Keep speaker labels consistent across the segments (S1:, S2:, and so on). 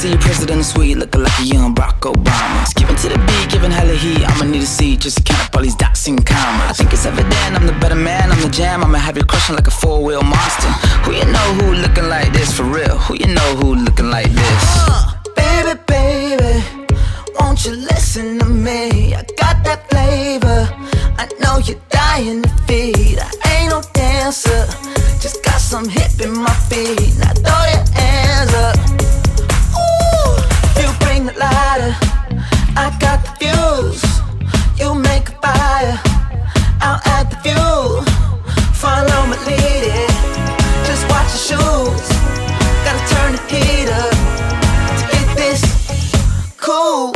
S1: see you president suite, looking like a young Barack Obama. Skipping to the beat, giving hella heat. I'ma need a seat just to count up all these dots and commas. I think it's evident I'm the better man, I'm the jam. I'ma have you crushing like a four-wheel monster. Who you know who looking like this for real? Who you know who looking like this? Baby, baby, won't you listen to me? I got that flavor, I know you're dying to feed. I ain't no dancer, just got some hip in my feet. Now throw your hands up. Ooh, you bring the lighter, I got the fuse. You make a fire, I'll add the fuel. Follow my lead, just watch your shoes. Gotta turn the heat up to get this cool.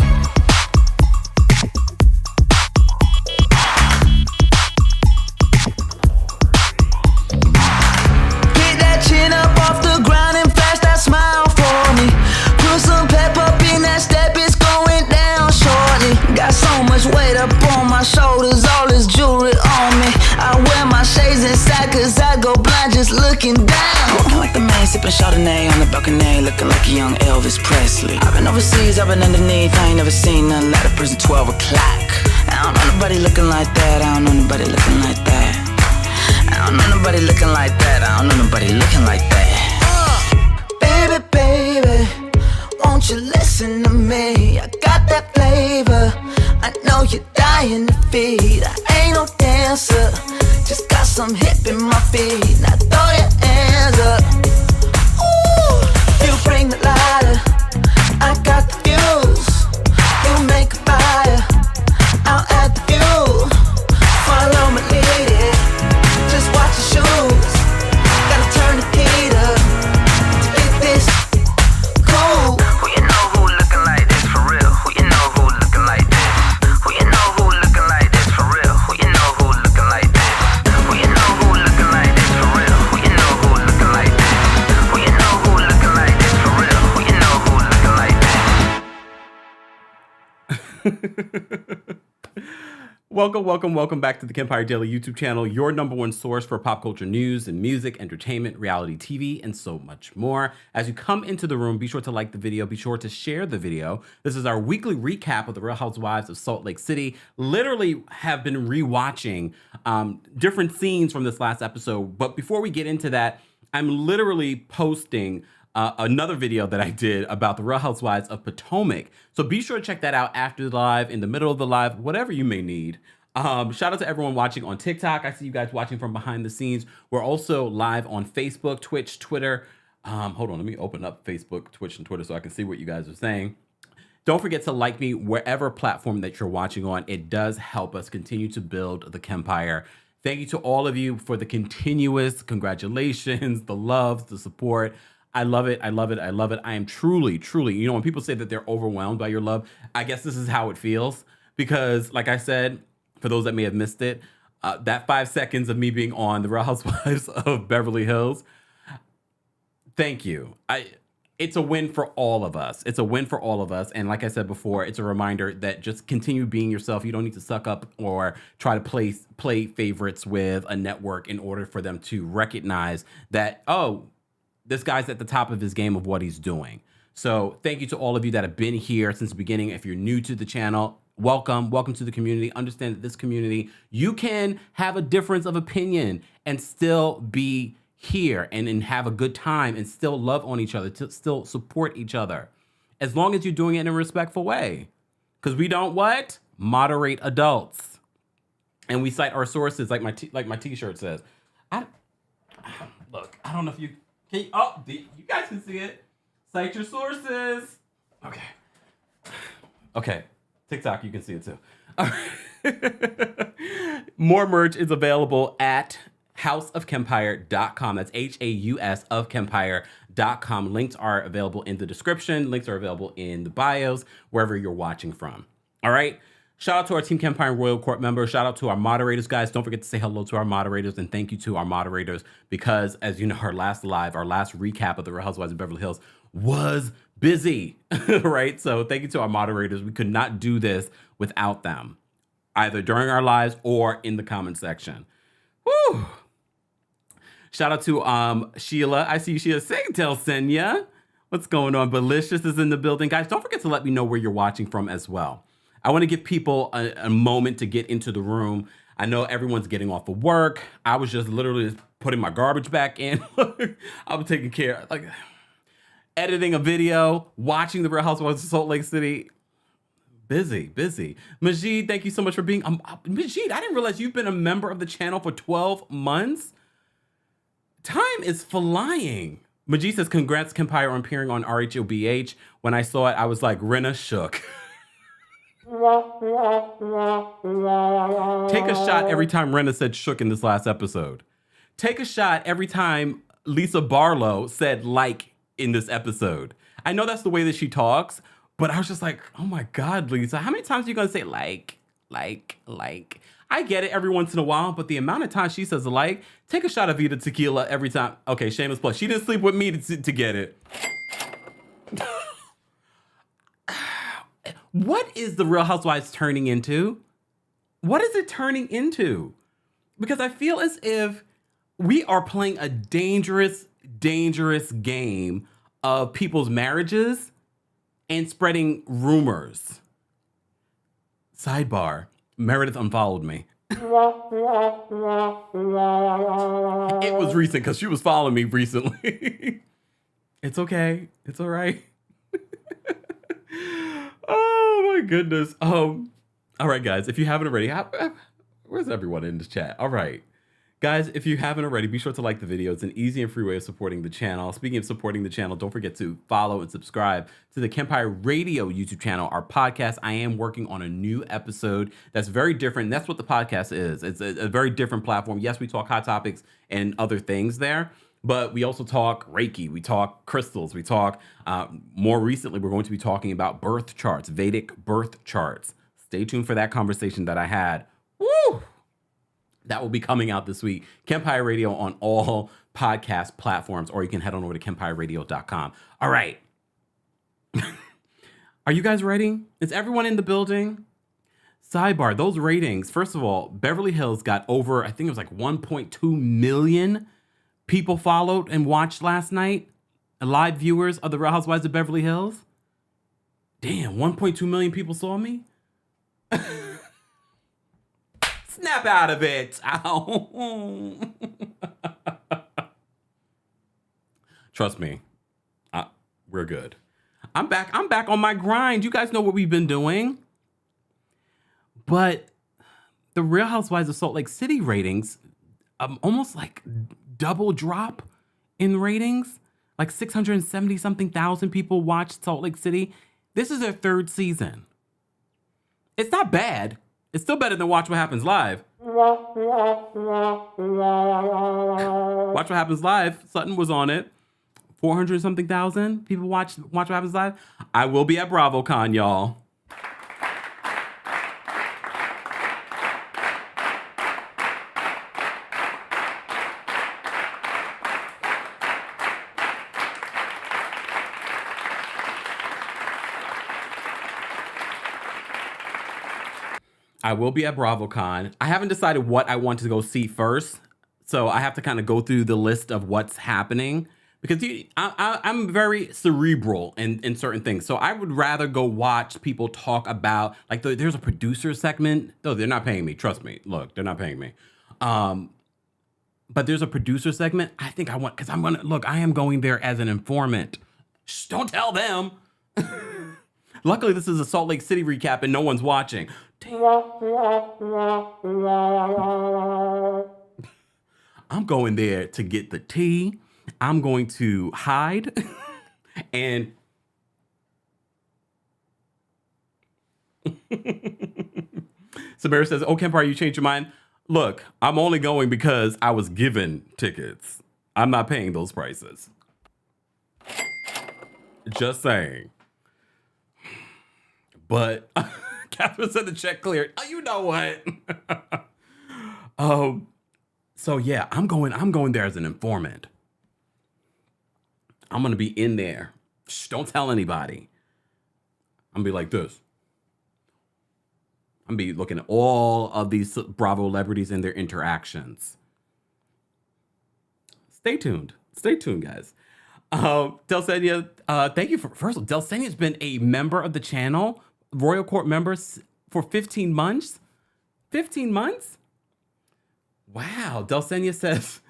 S1: Weight up on my shoulders, all this jewelry on me. I wear my shades inside cause I go blind just looking down. Walking like the man, sipping Chardonnay on the balcony, looking like a young Elvis Presley. I've been overseas, I've been underneath, I ain't never seen nothing like a prison 12 o'clock. I don't know nobody looking like that, I don't know nobody looking like that. I don't know nobody looking like that, I don't know nobody looking like that. Baby, baby, won't you listen to me? I got that flavor, I know you're dying to feed. I ain't no dancer, just got some hip in my feet. Now throw your hands up. Ooh, you bring the lighter, I got the fuse. You make a fire, I'll add the fuel. Follow my lead, just watch your shoes. Gotta turn the heat up to get this cool. Who you know who looking like this for real? Who you know who looking like this? Who you know who looking like this for real? Who you know who looking like this? Who you know who looking like this for real? Who you know who looking like this? Who you know who looking like this for real? Who you know who looking like this?
S2: Welcome back to the Kempire Daily YouTube channel, your #1 source for pop culture news and music, entertainment, reality TV, and so much more. As you come into the room, be sure to like the video, be sure to share the video. This is our weekly recap of the Real Housewives of Salt Lake City. Literally have been rewatching different scenes from this last episode, but before we get into that, I'm literally posting another video that I did about the Real Housewives of Potomac. So be sure to check that out after the live, in the middle of the live, whatever you may need. Shout out to everyone watching on TikTok. I see you guys watching from behind the scenes. We're also live on Facebook, Twitch, Twitter. Hold on, let me open up Facebook, Twitch, and Twitter so I can see what you guys are saying. Don't forget to like me wherever platform that you're watching on. It does help us continue to build the Kempire. Thank you to all of you for the continuous congratulations, the love, the support. I love it. I love it. I love it. I am truly, you know, when people say that they're overwhelmed by your love, I guess this is how it feels. Because like I said, for those that may have missed it, that 5 seconds of me being on the Real Housewives of Beverly Hills, thank you. It's a win for all of us. It's a win for all of us. And like I said before, it's a reminder that just continue being yourself. You don't need to suck up or try to play favorites with a network in order for them to recognize that, oh, this guy's at the top of his game of what he's doing. So thank you to all of you that have been here since the beginning. If you're new to the channel, welcome to the community. Understand that this community, you can have a difference of opinion and still be here and have a good time and still love on each other, to still support each other, as long as you're doing it in a respectful way. Because we don't what? Moderate adults. And we cite our sources like my t-shirt says. Look, I don't know if you... you guys can see it. Cite your sources. Okay. TikTok, you can see it too. All right. More merch is available at houseofkempire.com. That's HAUS of Kempire.com. Links are available in the description. Links are available in the bios, wherever you're watching from. All right. Shout out to our Team Kempire and Royal Court members. Shout out to our moderators, guys. Don't forget to say hello to our moderators, and thank you to our moderators because, as you know, our last recap of the Real Housewives of Beverly Hills was busy, right? So thank you to our moderators. We could not do this without them, either during our lives or in the comment section. Woo! Shout out to Sheila. I see you, Sheila. Say, tell Senya. What's going on? Belicious is in the building. Guys, don't forget to let me know where you're watching from as well. I want to give people a moment to get into the room. I know everyone's getting off of work. I was just literally putting my garbage back in. I was taking care, like editing a video, watching the Real Housewives of Salt Lake City. Busy. Majid, thank you so much for being, Majid, I didn't realize you've been a member of the channel for 12 months. Time is flying. Majid says, congrats Kempire on appearing on RHOBH. When I saw it, I was like, Rinna shook. Take a shot every time Rinna said shook in this last episode. Take a shot every time Lisa Barlow said like in this episode. I know that's the way that she talks, but I was just like, oh my God, Lisa, how many times are you going to say like? I get it every once in a while, but the amount of times she says like, take a shot of Vita tequila every time. Okay, shameless plug. She didn't sleep with me to get it. What is the Real Housewives turning into? What is it turning into? Because I feel as if we are playing a dangerous game of people's marriages and spreading rumors. Sidebar, Meredith unfollowed me. It was recent because she was following me recently. It's okay. It's all right. Oh my goodness. All right, guys, if you haven't already, where's everyone in this chat? All right. Guys, if you haven't already, be sure to like the video. It's an easy and free way of supporting the channel. Speaking of supporting the channel, don't forget to follow and subscribe to the Kempire Radio YouTube channel, our podcast. I am working on a new episode that's very different. That's what the podcast is. It's a very different platform. Yes, we talk hot topics and other things there, but we also talk Reiki. We talk crystals. We talk, more recently, we're going to be talking about birth charts, Vedic birth charts. Stay tuned for that conversation that I had. Woo! That will be coming out this week. Kempire Radio on all podcast platforms, or you can head on over to kempireradio.com. All right. Are you guys ready? Is everyone in the building? Sidebar, those ratings. First of all, Beverly Hills got over, I think it was like 1.2 million people followed and watched last night. Live viewers of the Real Housewives of Beverly Hills. Damn, 1.2 million people saw me? Snap out of it. Ow. Trust me, we're good. I'm back on my grind. You guys know what we've been doing. But the Real Housewives of Salt Lake City ratings, almost like double drop in ratings. Like 670 something thousand people watched Salt Lake City. This is their third season. It's not bad. It's still better than Watch What Happens Live. Watch What Happens Live. Sutton was on it. 400 something thousand people watch What Happens Live. I will be at BravoCon, y'all. I will be at BravoCon. I haven't decided what I want to go see first, so I have to kind of go through the list of what's happening because I'm very cerebral in certain things. So I would rather go watch people talk about, like there's a producer segment. No, they're not paying me. Trust me. Look, they're not paying me. But there's a producer segment. I think I want, because I am going there as an informant. Shh, don't tell them. Luckily, this is a Salt Lake City recap and no one's watching. I'm going there to get the tea. I'm going to hide. And Samara says, oh, Kempire, you changed your mind? Look, I'm only going because I was given tickets. I'm not paying those prices. Just saying. But Catherine said the check cleared. Oh, you know what? So yeah, I'm going there as an informant. I'm gonna be in there. Shh, don't tell anybody. I'm gonna be like this. I'm gonna be looking at all of these Bravo celebrities and their interactions. Stay tuned. Stay tuned, guys. Delsenia, thank you for first of all, Delsenia's been a member of the channel, Royal Court members for 15 months. 15 months? Wow. Delsenia says,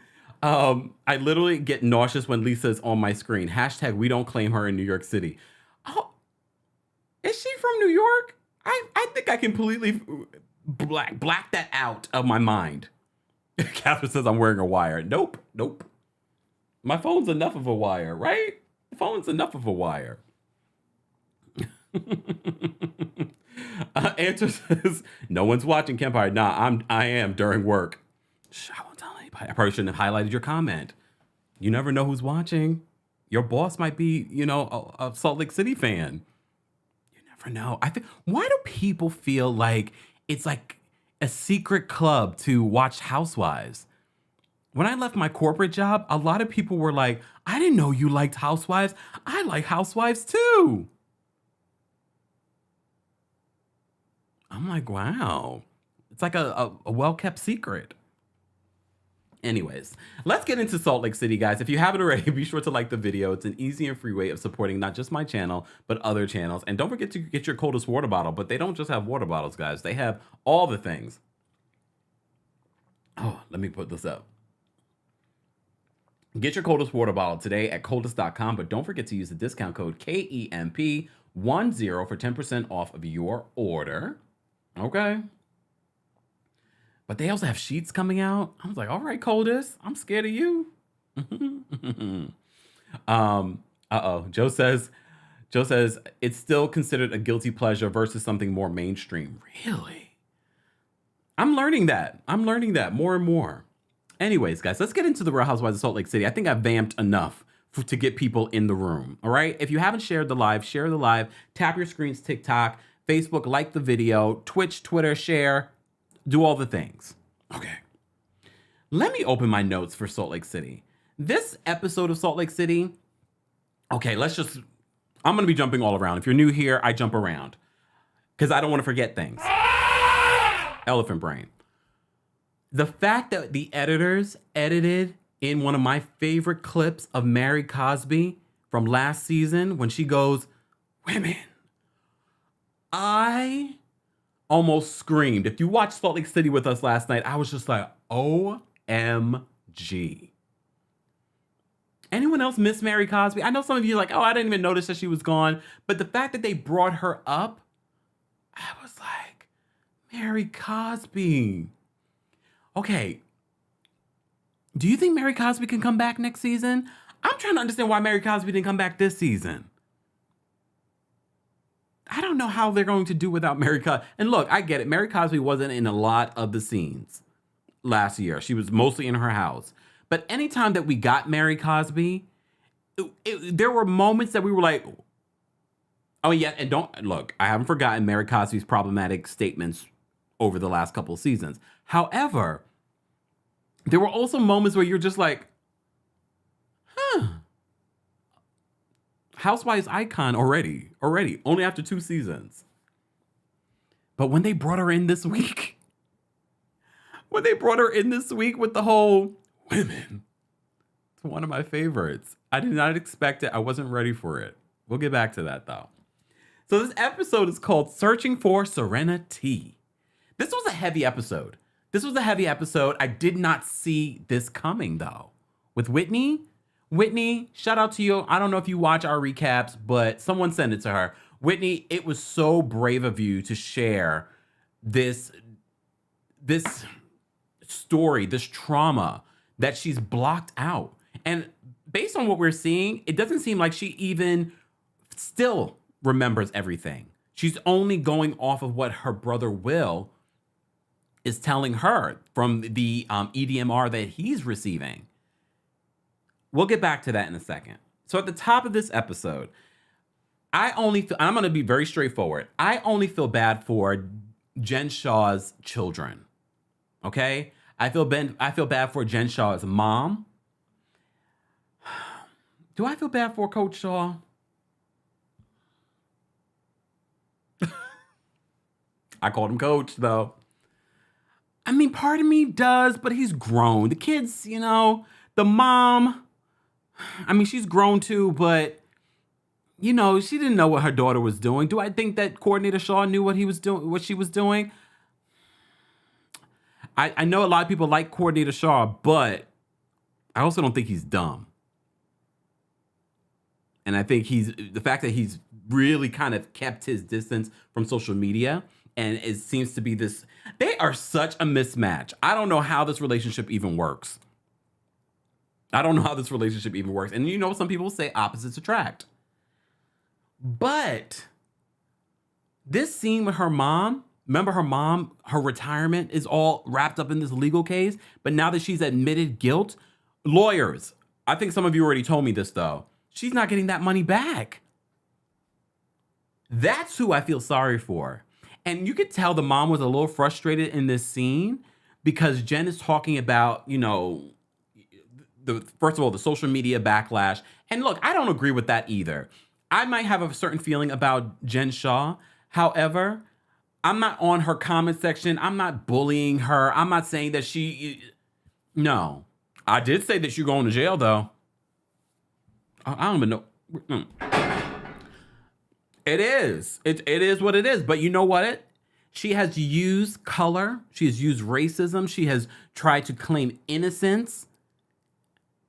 S2: I literally get nauseous when Lisa's on my screen. Hashtag we don't claim her in New York City. Oh, is she from New York? I think I completely black that out of my mind. Catherine says I'm wearing a wire. Nope. My phone's enough of a wire, right? The phone's enough of a wire. Answer says, no one's watching Kempire. Nah, I am during work. Shh, I won't tell anybody. I probably shouldn't have highlighted your comment. You never know who's watching. Your boss might be, a Salt Lake City fan. You never know. Why do people feel like it's like a secret club to watch Housewives? When I left my corporate job, a lot of people were like, I didn't know you liked Housewives. I like Housewives too. I'm like, wow. It's like a well-kept secret. Anyways, let's get into Salt Lake City, guys. If you haven't already, be sure to like the video. It's an easy and free way of supporting not just my channel, but other channels. And don't forget to get your coldest water bottle. But they don't just have water bottles, guys. They have all the things. Oh, let me put this up. Get your coldest water bottle today at coldest.com, but don't forget to use the discount code KEMP10 for 10% off of your order. Okay. But they also have sheets coming out. I was like, all right, coldest, I'm scared of you. Joe says it's still considered a guilty pleasure versus something more mainstream. Really? I'm learning that more and more. Anyways, guys, let's get into the Real Housewives of Salt Lake City. I think I've vamped enough to get people in the room. All right. If you haven't shared the live, share the live, tap your screens, TikTok, Facebook, like the video, Twitch, Twitter, share, do all the things. Okay. Let me open my notes for Salt Lake City. This episode of Salt Lake City. Okay, I'm going to be jumping all around. If you're new here, I jump around because I don't want to forget things. Elephant brain. The fact that the editors edited in one of my favorite clips of Mary Cosby from last season when she goes, women, I almost screamed. If you watched Salt Lake City with us last night, I was just like, OMG. Anyone else miss Mary Cosby? I know some of you are like, oh, I didn't even notice that she was gone. But the fact that they brought her up, I was like, Mary Cosby. Okay, do you think Mary Cosby can come back next season? I'm trying to understand why Mary Cosby didn't come back this season. I don't know how they're going to do without Mary Cosby. And look, I get it. Mary Cosby wasn't in a lot of the scenes last year. She was mostly in her house. But anytime that we got Mary Cosby, there were moments that we were like, oh yeah, and I haven't forgotten Mary Cosby's problematic statements over the last couple of seasons. However, there were also moments where you're just like, Housewives icon already, only after 2 seasons. But when they brought her in this week, with the whole women, it's one of my favorites. I did not expect it. I wasn't ready for it. We'll get back to that though. So this episode is called Searching for Sereni-tea. This was a heavy episode. I did not see this coming though. With Whitney, shout out to you. I don't know if you watch our recaps, but someone sent it to her. Whitney, it was so brave of you to share this story, this trauma that she's blocked out. And based on what we're seeing, it doesn't seem like she even still remembers everything. She's only going off of what her brother Will is telling her from the EDMR that he's receiving. We'll get back to that in a second. So at the top of this episode, I'm going to be very straightforward. I only feel bad for Jen Shah's children. Okay? I feel bad for Jen Shah's mom. Do I feel bad for Coach Shah? I called him Coach, though. I mean, part of me does, but he's grown. The kids, the mom, I mean, she's grown too, but you know, she didn't know what her daughter was doing. Do I think that Coordinator Shah knew what he was doing, what she was doing? I know a lot of people like Coordinator Shah, but I also don't think he's dumb. And I think the fact that he's really kind of kept his distance from social media, and it seems to be this, they are such a mismatch. I don't know how this relationship even works. And you know, some people say opposites attract. But this scene with her mom, remember her retirement is all wrapped up in this legal case. But now that she's admitted guilt, lawyers, I think some of you already told me this though, she's not getting that money back. That's who I feel sorry for. And you could tell the mom was a little frustrated in this scene because Jen is talking about, you know, first of all, the social media backlash. And look, I don't agree with that either. I might have a certain feeling about Jen Shah. However, I'm not on her comment section. I'm not bullying her. I'm not saying that no. I did say that she's going to jail, though. I don't even know. It is. It is what it is. But you know what? She has used color. She has used racism. She has tried to claim innocence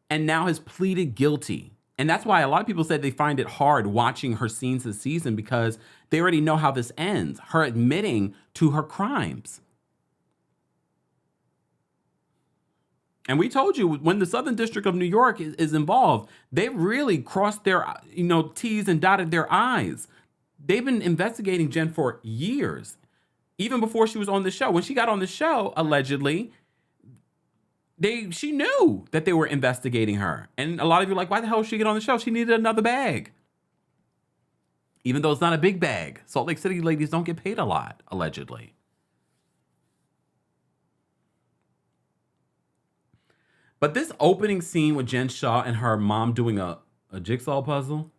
S2: and now has pleaded guilty. And that's why a lot of people said they find it hard watching her scenes this season because they already know how this ends. Her admitting to her crimes. And we told you when the Southern District of New York is involved, they really crossed their, T's and dotted their I's. They've been investigating Jen for years, even before she was on the show. When she got on the show, allegedly, she knew that they were investigating her. And a lot of you are like, why the hell did she get on the show? She needed another bag. Even though it's not a big bag. Salt Lake City ladies don't get paid a lot, allegedly. But this opening scene with Jen Shah and her mom doing a jigsaw puzzle.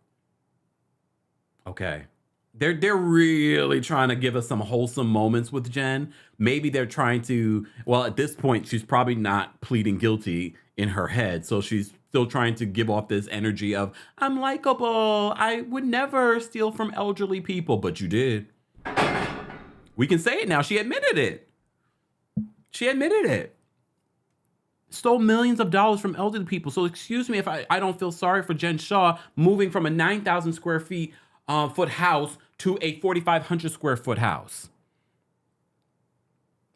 S2: Okay. They're really trying to give us some wholesome moments with Jen. Maybe they're trying to, well, at this point, she's probably not pleading guilty in her head. So she's still trying to give off this energy of, I'm likable. I would never steal from elderly people, but you did. We can say it now. She admitted it. Stole millions of dollars from elderly people. So excuse me if I don't feel sorry for Jen Shah moving from a 9,000 square foot house to a 4,500 square foot house.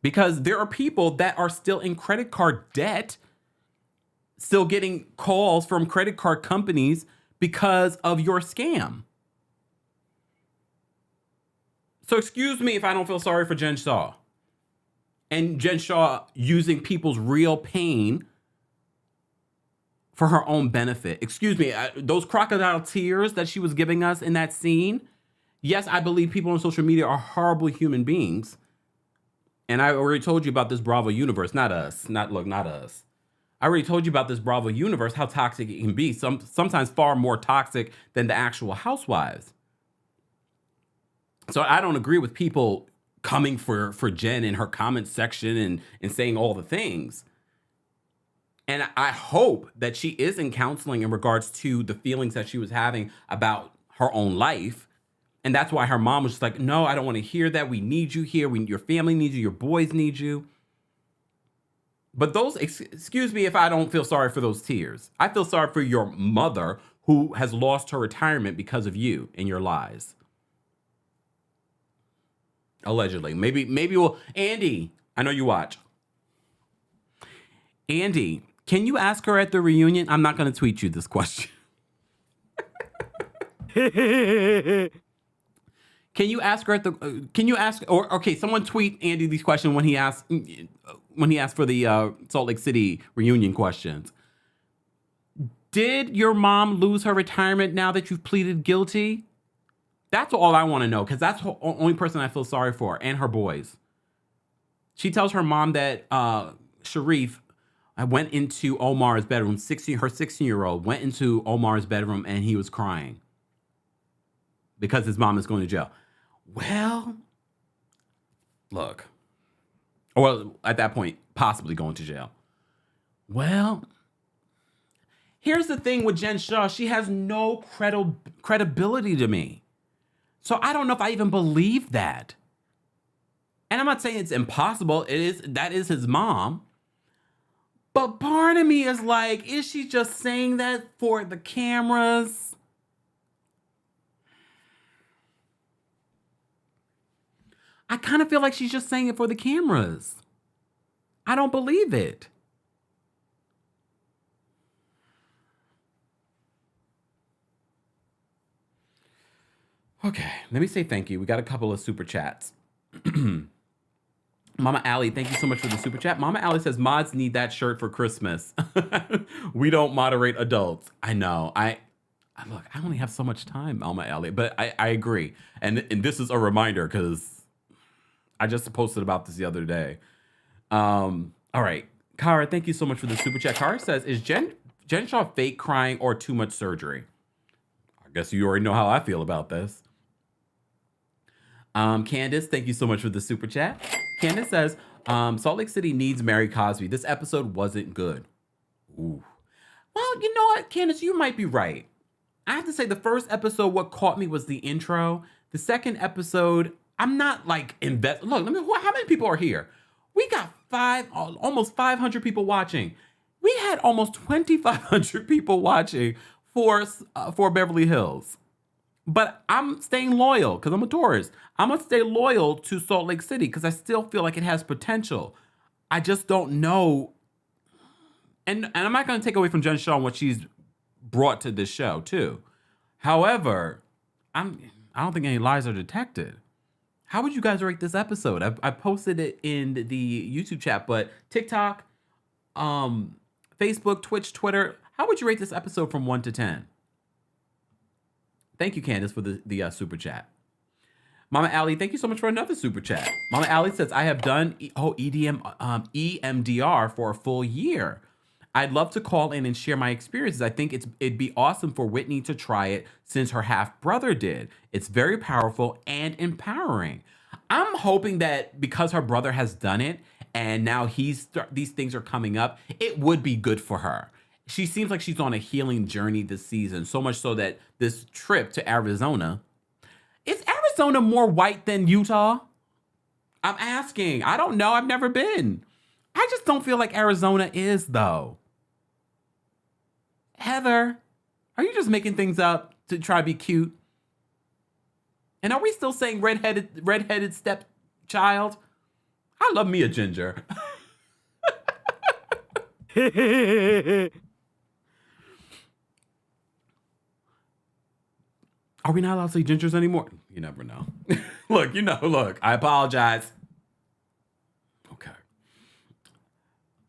S2: Because there are people that are still in credit card debt, still getting calls from credit card companies because of your scam. So excuse me if I don't feel sorry for Jen Shah. And Jen Shah using people's real pain for her own benefit. Excuse me, those crocodile tears that she was giving us in that scene. Yes, I believe people on social media are horrible human beings. And I already told you about this Bravo universe, not us. Not us. I already told you about this Bravo universe, how toxic it can be. Sometimes far more toxic than the actual Housewives. So I don't agree with people coming for Jen in her comment section and saying all the things. And I hope that she is in counseling in regards to the feelings that she was having about her own life. And that's why her mom was just like, no, I don't want to hear that. We need you here. Your family needs you. Your boys need you. But excuse me if I don't feel sorry for those tears. I feel sorry for your mother who has lost her retirement because of you and your lies. Allegedly. Maybe we'll... Andy, I know you watch. Andy, can you ask her at the reunion? I'm not going to tweet you this question. Can you ask her someone tweet Andy these questions when he asked for the Salt Lake City reunion questions. Did your mom lose her retirement now that you've pleaded guilty? That's all I want to know, because that's the only person I feel sorry for, and her boys. She tells her mom that Sharif went into Omar's bedroom, her 16-year-old went into Omar's bedroom and he was crying because his mom is going to jail. Well, look. Or at that point, possibly going to jail. Well, Here's the thing with Jen Shah. She has no credibility to me. So I don't know if I even believe that. And I'm not saying it's impossible. That is his mom. But part of me is like, is she just saying that for the cameras? I kind of feel like she's just saying it for the cameras. I don't believe it. Okay, let me say thank you. We got a couple of super chats. Mama Allie, thank you so much for the super chat. Mama Allie says, mods need that shirt for Christmas. We don't moderate adults. I know. Look, I only have so much time, Mama Allie, but I agree. And this is a reminder because I just posted about this the other day. All right. Kara, thank you so much for the super chat. Kara says, is Jen Shah fake crying or too much surgery? I guess you already know how I feel about this. Candace, thank you so much for the super chat. Candace says, Salt Lake City needs Mary Cosby. This episode wasn't good. Ooh. Well, you know what, Candace, you might be right. I have to say the first episode, what caught me was the intro. The second episode, I'm not like invested. Look, how many people are here? We got almost 500 people watching. We had almost 2,500 people watching for Beverly Hills. But I'm staying loyal because I'm a tourist. I'm going to stay loyal to Salt Lake City because I still feel like it has potential. I just don't know. And I'm not going to take away from Jen Shah and what she's brought to this show, too. However, I don't think any lies are detected. How would you guys rate this episode? I posted it in the YouTube chat, but TikTok, Facebook, Twitch, Twitter, how would you rate this episode from 1 to 10? Thank you, Candace, for the super chat. Mama Allie, thank you so much for another super chat. Mama Allie says, I have done EMDR for a full year. I'd love to call in and share my experiences. I think it'd be awesome for Whitney to try it since her half-brother did. It's very powerful and empowering. I'm hoping that because her brother has done it and now these things are coming up, it would be good for her. She seems like she's on a healing journey this season, so much so that this trip to Arizona, is Arizona more white than Utah? I'm asking. I don't know. I've never been. I just don't feel like Arizona is, though. Heather, are you just making things up to try to be cute? And are we still saying redheaded stepchild? I love me a ginger. Are we not allowed to say gingers anymore? You never know. Look, I apologize. Okay.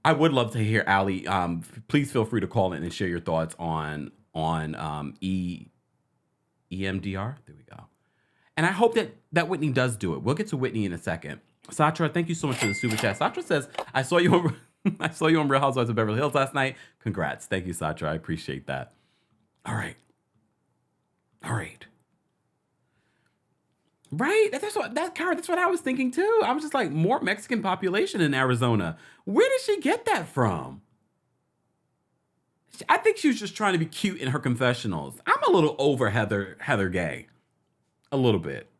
S2: I would love to hear Allie. Please feel free to call in and share your thoughts on EMDR. There we go. And I hope that Whitney does do it. We'll get to Whitney in a second. Satra, thank you so much for the super chat. Satra says, I saw you on Real Housewives of Beverly Hills last night. Congrats. Thank you, Satra. I appreciate that. All right. Right? That's what I was thinking too. I was just like, more Mexican population in Arizona. Where did she get that from? I think she was just trying to be cute in her confessionals. I'm a little over Heather Gay. A little bit.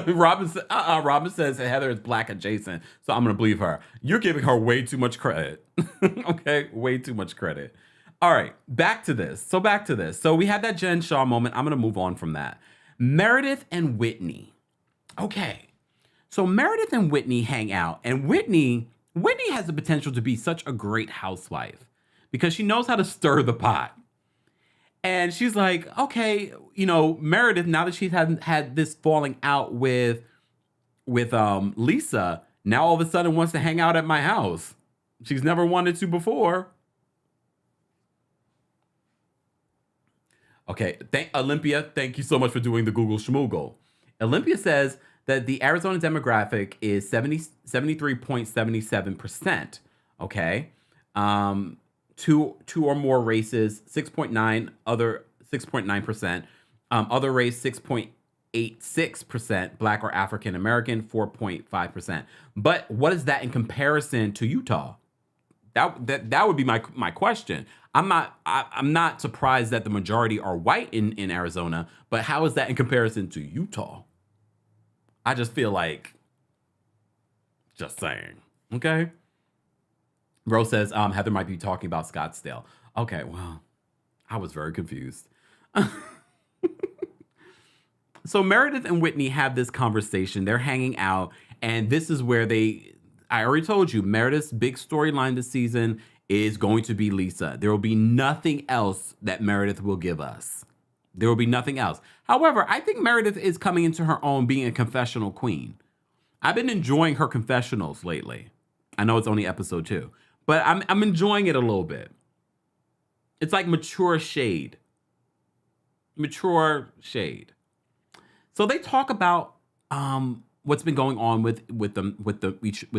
S2: Robin says that Heather is black adjacent, so I'm going to believe her. You're giving her way too much credit. Okay? Way too much credit. All right, back to this. So we had that Jen Shah moment. I'm going to move on from that. Meredith and Whitney. Okay. So Meredith and Whitney hang out, and Whitney has the potential to be such a great housewife because she knows how to stir the pot. And she's like, okay, Meredith, now that she hasn't had this falling out with Lisa, now all of a sudden wants to hang out at my house. She's never wanted to before. Okay, Olympia, thank you so much for doing the Google Schmoogle. Olympia says that the Arizona demographic is 73.77%. Okay, two or more races, 6.9%, other 6.9%, other race 6.86%, Black or African American 4.5%. But what is that in comparison to Utah? That would be my question. I'm not surprised that the majority are white in Arizona, but how is that in comparison to Utah? I just feel like, just saying. Okay. Rose says Heather might be talking about Scottsdale. Okay, well, I was very confused. So Meredith and Whitney have this conversation. They're hanging out, and this is where I already told you, Meredith's big storyline this season is going to be Lisa. There will be nothing else that Meredith will give us. There will be nothing else. However, I think Meredith is coming into her own being a confessional queen. I've been enjoying her confessionals lately. I know it's only episode 2, but I'm enjoying it a little bit. It's like mature shade. Mature shade. So they talk about what's been going on with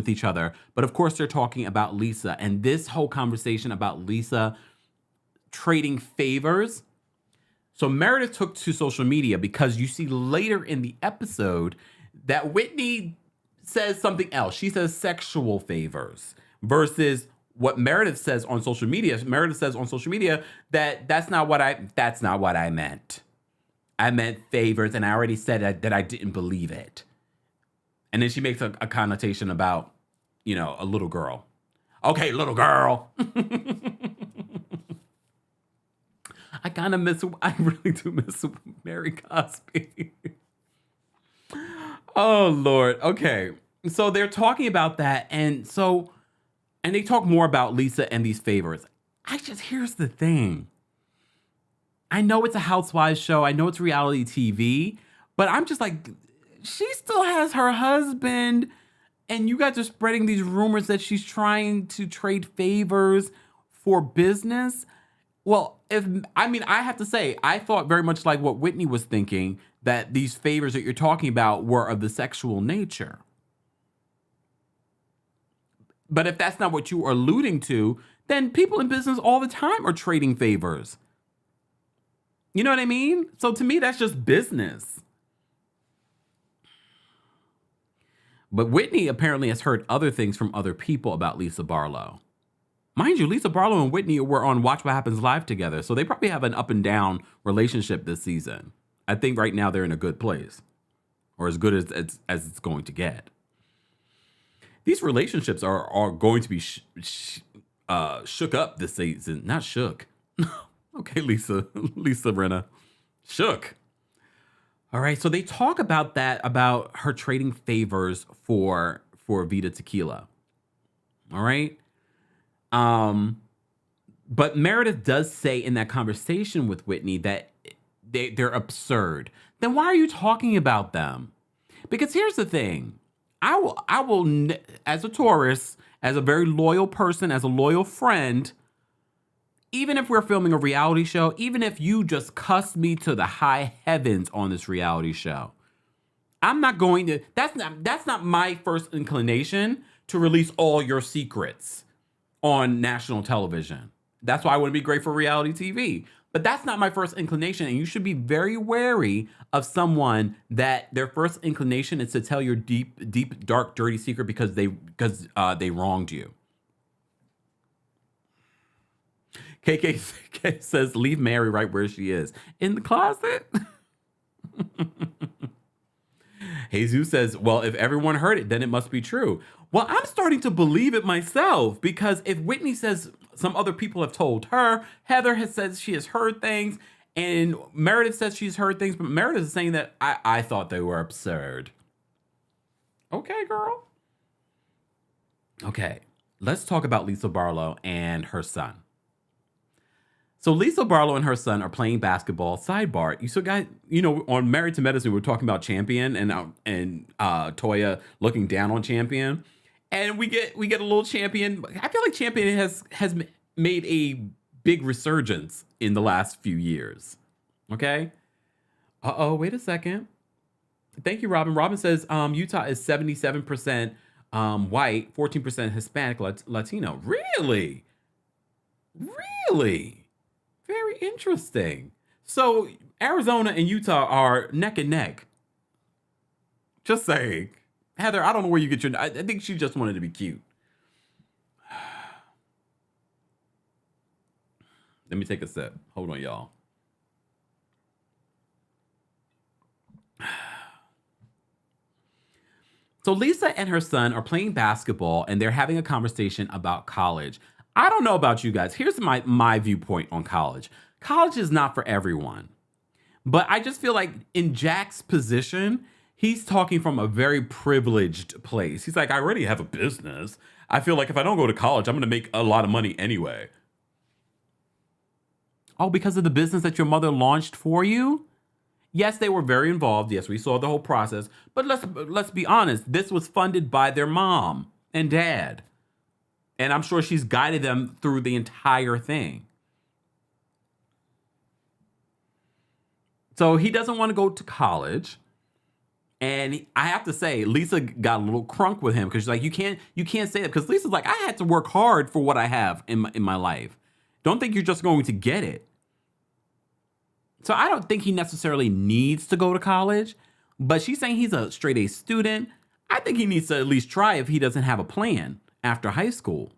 S2: each other, but of course they're talking about Lisa and this whole conversation about Lisa trading favors. So Meredith took to social media because you see later in the episode that Whitney says something else. She says sexual favors versus what Meredith says on social media. Meredith says on social media that that's not what I meant. I meant favors, and I already said that I didn't believe it. And then she makes a connotation about, a little girl. Okay, little girl. I really do miss Mary Cosby. Oh, Lord. Okay. So they're talking about that. And they talk more about Lisa and these favors. Here's the thing. I know it's a Housewives show. I know it's reality TV, but I'm just like, she still has her husband, and you guys are spreading these rumors that she's trying to trade favors for business. Well, I have to say, I thought very much like what Whitney was thinking, that these favors that you're talking about were of the sexual nature. But if that's not what you are alluding to, then people in business all the time are trading favors. You know what I mean? So to me, that's just business. But Whitney apparently has heard other things from other people about Lisa Barlow. Mind you, Lisa Barlow and Whitney were on Watch What Happens Live together, so they probably have an up and down relationship this season. I think right now they're in a good place, or as good as it's going to get. These relationships are going to be shook up this season. Not shook. Okay, Lisa Rinna. Shook. All right, so they talk about that, about her trading favors for Vita Tequila. All right. But Meredith does say in that conversation with Whitney that they're absurd. Then why are you talking about them? Because here's the thing. I will, as a Taurus, as a very loyal person, as a loyal friend, even if we're filming a reality show, even if you just cuss me to the high heavens on this reality show, I'm not going to, that's not my first inclination to release all your secrets on national television. That's why I want to be great for reality TV. But that's not my first inclination, and you should be very wary of someone that their first inclination is to tell your deep, dark, dirty secret because they wronged you. KK says, leave Mary right where she is. In the closet? Jesus says, well, if everyone heard it, then it must be true. Well, I'm starting to believe it myself, because if Whitney says some other people have told her, Heather has said she has heard things, and Meredith says she's heard things, but Meredith is saying that I thought they were absurd. Okay, girl. Okay, let's talk about Lisa Barlow and her son. So Lisa Barlow and her son are playing basketball. Sidebar, on Married to Medicine, we were talking about Champion and Toya looking down on Champion, and we get a little Champion. I feel like Champion has made a big resurgence in the last few years. Okay. Wait a second. Thank you, Robin. Robin says Utah is 77% white, 14% Hispanic, Latino. Really? Very interesting. So Arizona and Utah are neck and neck. Just saying. Heather, I don't know where you get your... I think she just wanted to be cute. Let me take a sip. Hold on, y'all. So Lisa and her son are playing basketball and they're having a conversation about college. I don't know about you guys. Here's my viewpoint on college. College is not for everyone. But I just feel like in Jack's position, he's talking from a very privileged place. He's like, I already have a business. I feel like if I don't go to college, I'm going to make a lot of money anyway. Oh, because of the business that your mother launched for you? Yes, they were very involved. Yes, we saw the whole process. But let's be honest. This was funded by their mom and dad. And I'm sure she's guided them through the entire thing. So he doesn't want to go to college. And I have to say, Lisa got a little crunk with him because she's like, you can't say that. Because Lisa's like, I had to work hard for what I have in my life. Don't think you're just going to get it. So I don't think he necessarily needs to go to college, but she's saying he's a straight A student. I think he needs to at least try if he doesn't have a plan after high school.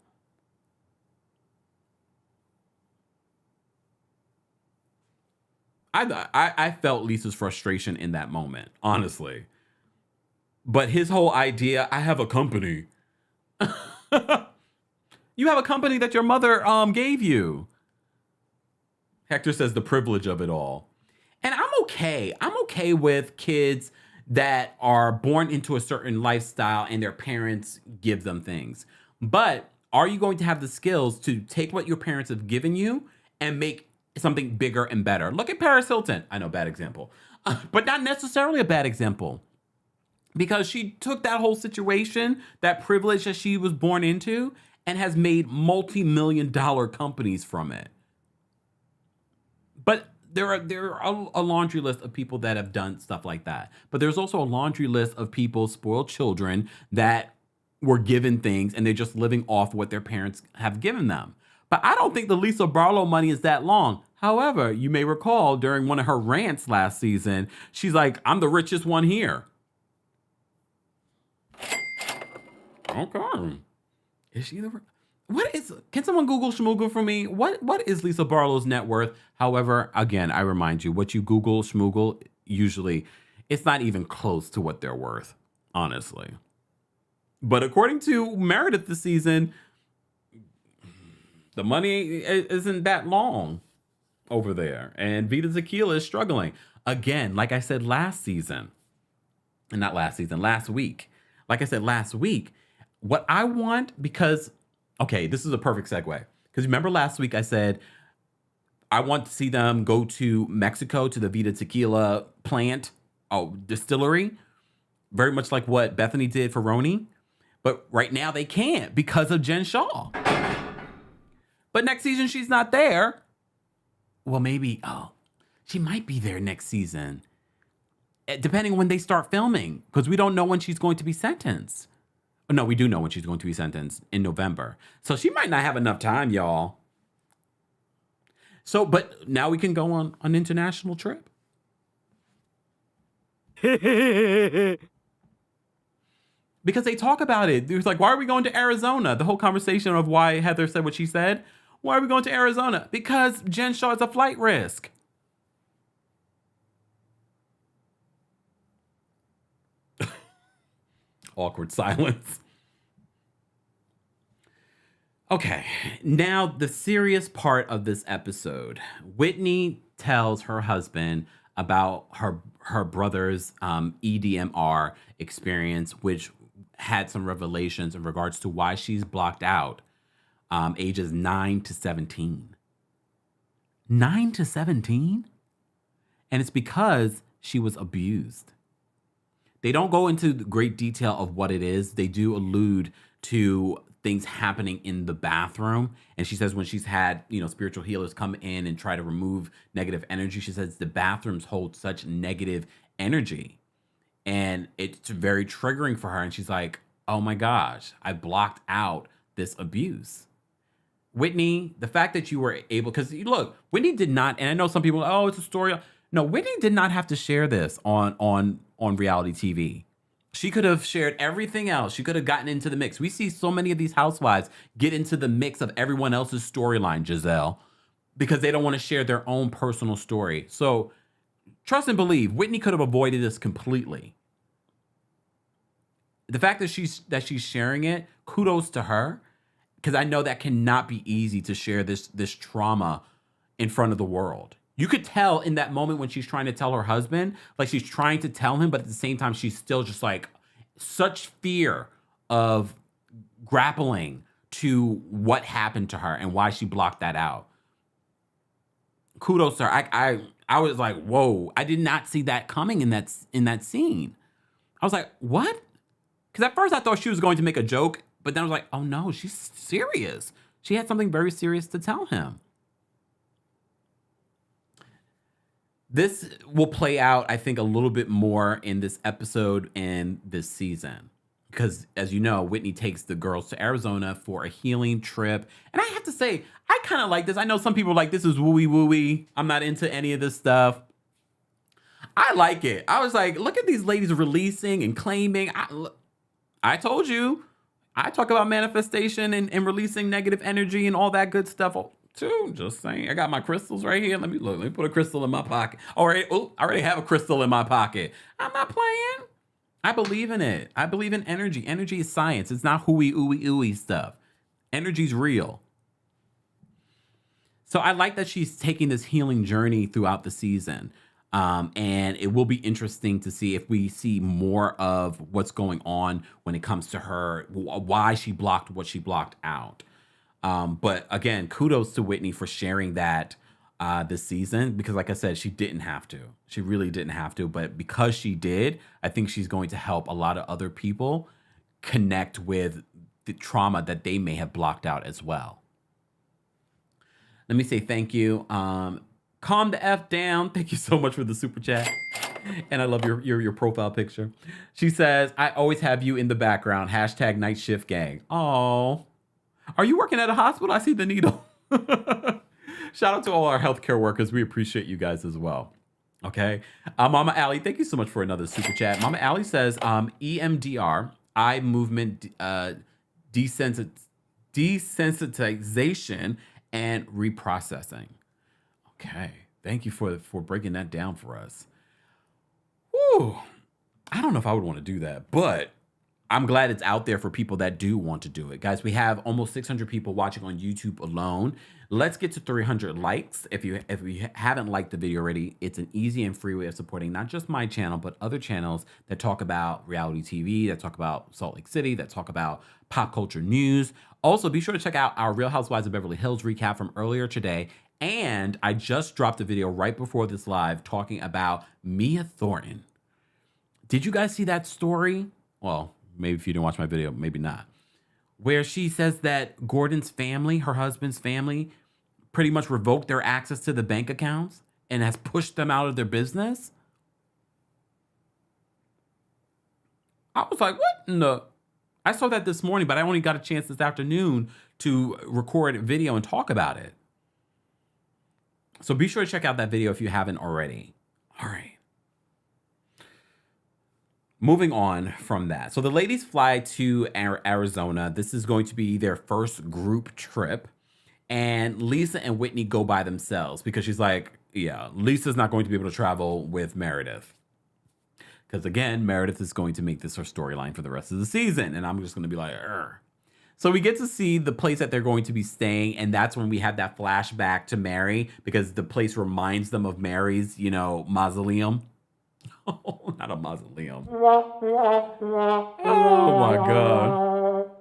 S2: I felt Lisa's frustration in that moment, honestly. But his whole idea, I have a company. You have a company that your mother gave you. Hector says the privilege of it all. And I'm okay. I'm okay with kids that are born into a certain lifestyle and their parents give them things. But are you going to have the skills to take what your parents have given you and make something bigger and better? Look at Paris Hilton. I know, bad example. But not necessarily a bad example. Because she took that whole situation, that privilege that she was born into, and has made multi-million-dollar companies from it. But there are a laundry list of people that have done stuff like that. But there's also a laundry list of people, spoiled children, that were given things and they're just living off what their parents have given them. But I don't think the Lisa Barlow money is that long. However, you may recall during one of her rants last season, she's like, I'm the richest one here. Okay. Is she the... Can someone Google Schmoogle for me? What is Lisa Barlow's net worth? However, again, I remind you, what you Google Schmoogle, usually it's not even close to what they're worth, honestly. But according to Meredith this season, the money isn't that long over there. And Vita Tequila is struggling. Again, like I said last week. Like I said last week, what I want, because... Okay, this is a perfect segue. Because remember last week I said, I want to see them go to Mexico to the Vita Tequila plant, distillery. Very much like what Bethany did for Roni. But right now they can't because of Jen Shah. But next season she's not there. Well, maybe, she might be there next season. Depending on when they start filming. Because we don't know when she's going to be sentenced. No, we do know when she's going to be sentenced in November. So she might not have enough time, y'all. So, but now we can go on an international trip. Because they talk about it. It's like, why are we going to Arizona? The whole conversation of why Heather said what she said. Why are we going to Arizona? Because Jen Shah is a flight risk. Awkward silence. Okay, now the serious part of this episode. Whitney tells her husband about her brother's EDMR experience, which had some revelations in regards to why she's blocked out ages 9 to 17. 9 to 17? And it's because she was abused. They don't go into great detail of what it is. They do allude to things happening in the bathroom. And she says when she's had, spiritual healers come in and try to remove negative energy, she says the bathrooms hold such negative energy. And it's very triggering for her. And she's like, oh my gosh, I blocked out this abuse. Whitney, the fact that you were able, because look, Whitney did not, and I know some people, it's a story. No, Whitney did not have to share this on reality TV. She could have shared everything else. She could have gotten into the mix. We see so many of these housewives get into the mix of everyone else's storyline, Giselle. because they don't want to share their own personal story. So trust and believe, Whitney could have avoided this completely. The fact that she's sharing it, kudos to her, because I know that cannot be easy to share this trauma in front of the world. You could tell in that moment when she's trying to tell her husband, like she's trying to tell him, but at the same time, she's still just like such fear of grappling to what happened to her and why she blocked that out. Kudos to her. I was like, whoa, I did not see that coming in that scene. I was like, what? Because at first I thought she was going to make a joke, but then I was like, oh no, she's serious. She had something very serious to tell him. This will play out, I think, a little bit more in this episode and this season. Because, as you know, Whitney takes the girls to Arizona for a healing trip. And I have to say, I kind of like this. I know some people are like, this is wooey. I'm not into any of this stuff. I like it. I was like, look at these ladies releasing and claiming. I told you. I talk about manifestation and releasing negative energy and all that good stuff too. Just saying. I got my crystals right here. Let me put a crystal in my pocket. All right. Oh, I already have a crystal in my pocket. I'm not playing. I believe in it. I believe in energy. Energy is science. It's not hooey, ooey, ooey stuff. Energy's real. So I like that she's taking this healing journey throughout the season. And it will be interesting to see if we see more of what's going on when it comes to her, why she blocked what she blocked out. But again, kudos to Whitney for sharing that this season, because like I said, she didn't have to. She really didn't have to. But because she did, I think she's going to help a lot of other people connect with the trauma that they may have blocked out as well. Let me say thank you. Calm the F down. Thank you so much for the super chat. And I love your profile picture. She says, I always have you in the background. Hashtag night shift gang. Oh, are you working at a hospital? I see the needle. Shout out to all our healthcare workers. We appreciate you guys as well. Okay. Mama Allie, thank you so much for another super chat. Mama Allie says, EMDR, eye movement desensitization and reprocessing. Okay. Thank you for breaking that down for us. Whew. I don't know if I would want to do that, but I'm glad it's out there for people that do want to do it. Guys, we have almost 600 people watching on YouTube alone. Let's get to 300 likes. If you haven't liked the video already, it's an easy and free way of supporting not just my channel, but other channels that talk about reality TV, that talk about Salt Lake City, that talk about pop culture news. Also, be sure to check out our Real Housewives of Beverly Hills recap from earlier today. And I just dropped a video right before this live talking about Mia Thornton. Did you guys see that story? Well, maybe if you didn't watch my video, maybe not. Where she says that Gordon's family, her husband's family, pretty much revoked their access to the bank accounts and has pushed them out of their business. I was like, what in the? I saw that this morning, but I only got a chance this afternoon to record a video and talk about it. So be sure to check out that video if you haven't already. All right. Moving on from that. So the ladies fly to Arizona. This is going to be their first group trip. And Lisa and Whitney go by themselves because she's like, yeah, Lisa's not going to be able to travel with Meredith. Because again, Meredith is going to make this her storyline for the rest of the season. And I'm just going to be like, Urgh. So we get to see the place that they're going to be staying. And that's when we have that flashback to Mary, because the place reminds them of Mary's, mausoleum. Oh, not a mausoleum. Oh my God.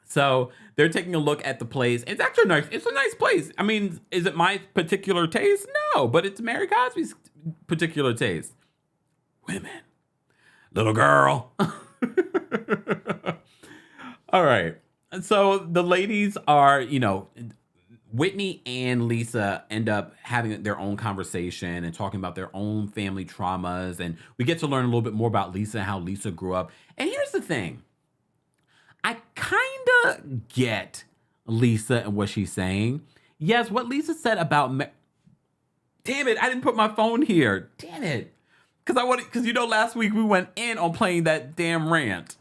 S2: So they're taking a look at the place. It's actually nice. It's a nice place. I mean, is it my particular taste? No, but it's Mary Cosby's particular taste. Women. Little girl. All right. And so the ladies are, Whitney and Lisa end up having their own conversation and talking about their own family traumas. And we get to learn a little bit more about Lisa and how Lisa grew up. And here's the thing. I kind of get Lisa and what she's saying. Yes, what Lisa said about... Damn it, I didn't put my phone here. Damn it. Because last week we went in on playing that damn rant.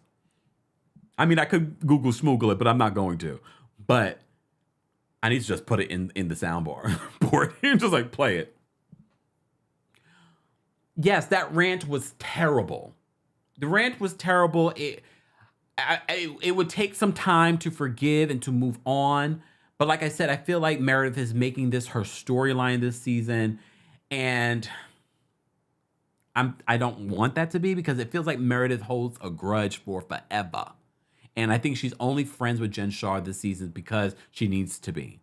S2: I mean, I could Google Smoogle it, but I'm not going to. But I need to just put it in the soundbar board. Just like play it. Yes, that rant was terrible. The rant was terrible. It would take some time to forgive and to move on. But like I said, I feel like Meredith is making this her storyline this season. And I don't want that to be, because it feels like Meredith holds a grudge for forever. And I think she's only friends with Jen Shah this season because she needs to be.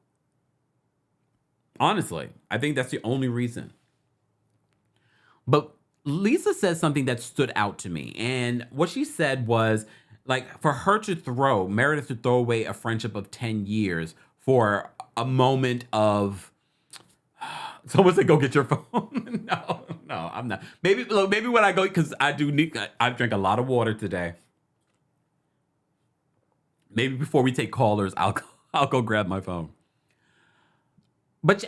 S2: Honestly, I think that's the only reason. But Lisa said something that stood out to me. And what she said was, like, for her to Meredith to throw away a friendship of 10 years for a moment of, someone said, go get your phone. No, I'm not. Maybe when I go, because I drank a lot of water today. Maybe before we take callers, I'll go grab my phone. But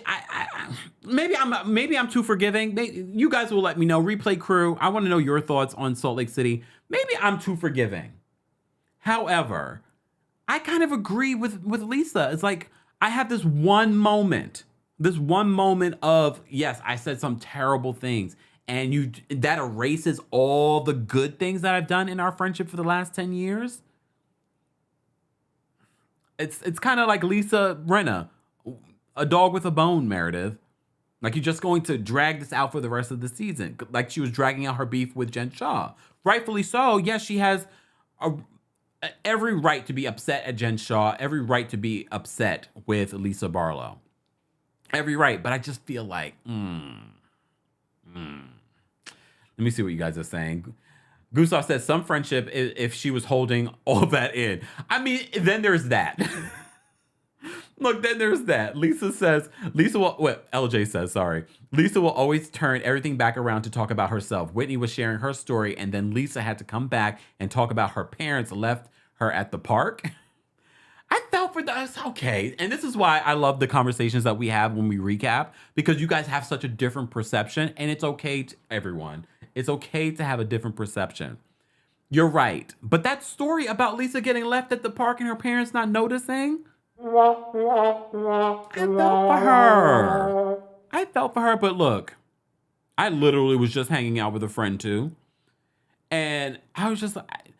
S2: maybe I'm too forgiving. You guys will let me know. Replay crew, I want to know your thoughts on Salt Lake City. Maybe I'm too forgiving. However, I kind of agree with Lisa. It's like, I have this one moment of, yes, I said some terrible things, and that erases all the good things that I've done in our friendship for the last 10 years. It's kind of like Lisa Rinna, a dog with a bone, Meredith. Like, you're just going to drag this out for the rest of the season. Like she was dragging out her beef with Jen Shah. Rightfully so. Yes, she has every right to be upset at Jen Shah, every right to be upset with Lisa Barlow. Every right, but I just feel like, Let me see what you guys are saying. Gustav says some friendship if she was holding all that in. I mean, then there's that. Look, then there's that. LJ says, sorry. Lisa will always turn everything back around to talk about herself. Whitney was sharing her story, and then Lisa had to come back and talk about her parents left her at the park. I felt for that. It's okay. And this is why I love the conversations that we have when we recap, because you guys have such a different perception, and it's okay to everyone. It's okay to have a different perception. You're right. But that story about Lisa getting left at the park and her parents not noticing, I felt for her. But look, I literally was just hanging out with a friend too. And I was just like,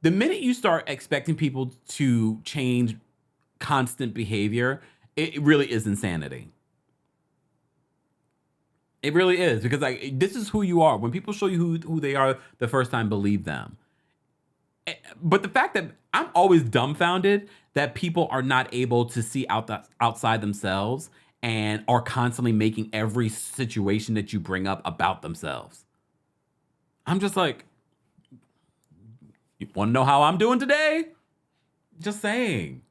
S2: the minute you start expecting people to change constant behavior, it really is insanity. It really is, because like, this is who you are. When people show you who they are the first time, believe them. But the fact that I'm always dumbfounded that people are not able to see outside themselves and are constantly making every situation that you bring up about themselves. I'm just like, you want to know how I'm doing today? Just saying.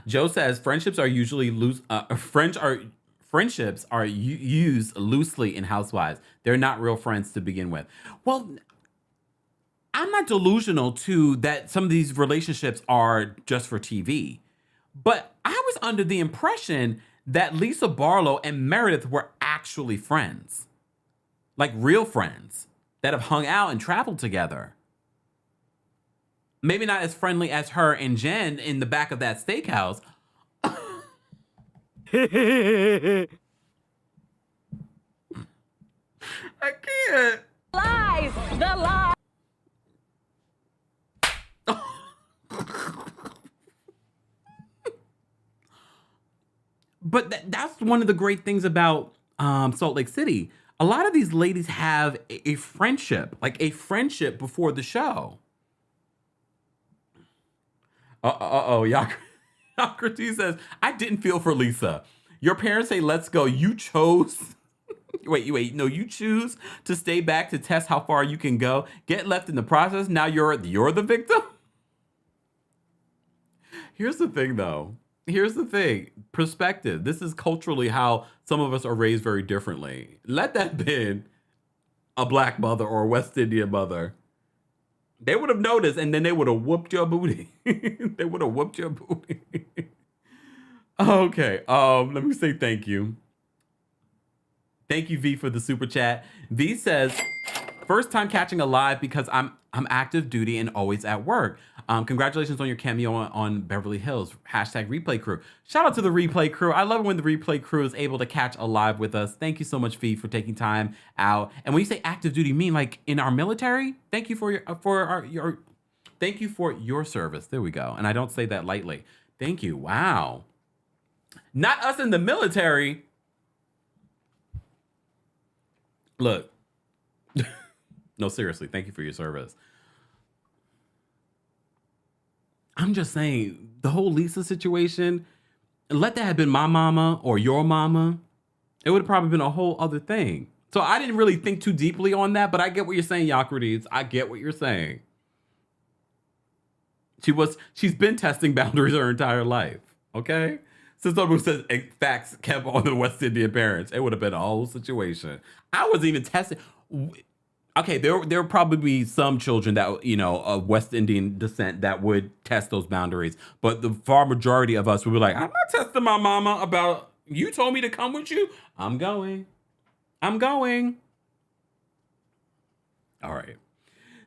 S2: Joe says friendships are usually loose. Friendships are used loosely in Housewives. They're not real friends to begin with. Well, I'm not delusional too that some of these relationships are just for TV, but I was under the impression that Lisa Barlow and Meredith were actually friends, like real friends that have hung out and traveled together. Maybe not as friendly as her and Jen in the back of that steakhouse. I can't.
S3: Lies! The lie!
S2: But that's one of the great things about Salt Lake City. A lot of these ladies have a friendship, like a friendship before the show. Socrates says, I didn't feel for Lisa. Your parents say, let's go. You chose. Wait. No, you choose to stay back to test how far you can go. Get left in the process. Now you're the victim. Here's the thing, though. Perspective. This is culturally how some of us are raised very differently. Let that been a black mother or a West Indian mother. They would have noticed, and then they would have whooped your booty. Okay. Let me say thank you. Thank you, V, for the super chat. V says, First time catching a live because I'm active duty and always at work. Congratulations on your cameo on Beverly Hills. Hashtag replay crew. Shout out to the replay crew. I love it when the replay crew is able to catch a live with us. Thank you so much, Fee, for taking time out. And when you say active duty, you mean like in our military? Thank you for your thank you for your service. There we go. And I don't say that lightly. Thank you. Wow. Not us in the military. Look. No, seriously, thank you for your service. I'm just saying, the whole Lisa situation, let that have been my mama or your mama, it would have probably been a whole other thing. So I didn't really think too deeply on that, but I get what you're saying, Yocrates. I get what you're saying. She's been testing boundaries her entire life, okay? Since someone says facts kept on the West Indian parents, it would have been a whole situation. I wasn't even testing. Okay, there would probably be some children that, of West Indian descent that would test those boundaries. But the far majority of us would be like, I'm not testing my mama about, you told me to come with you. I'm going. All right.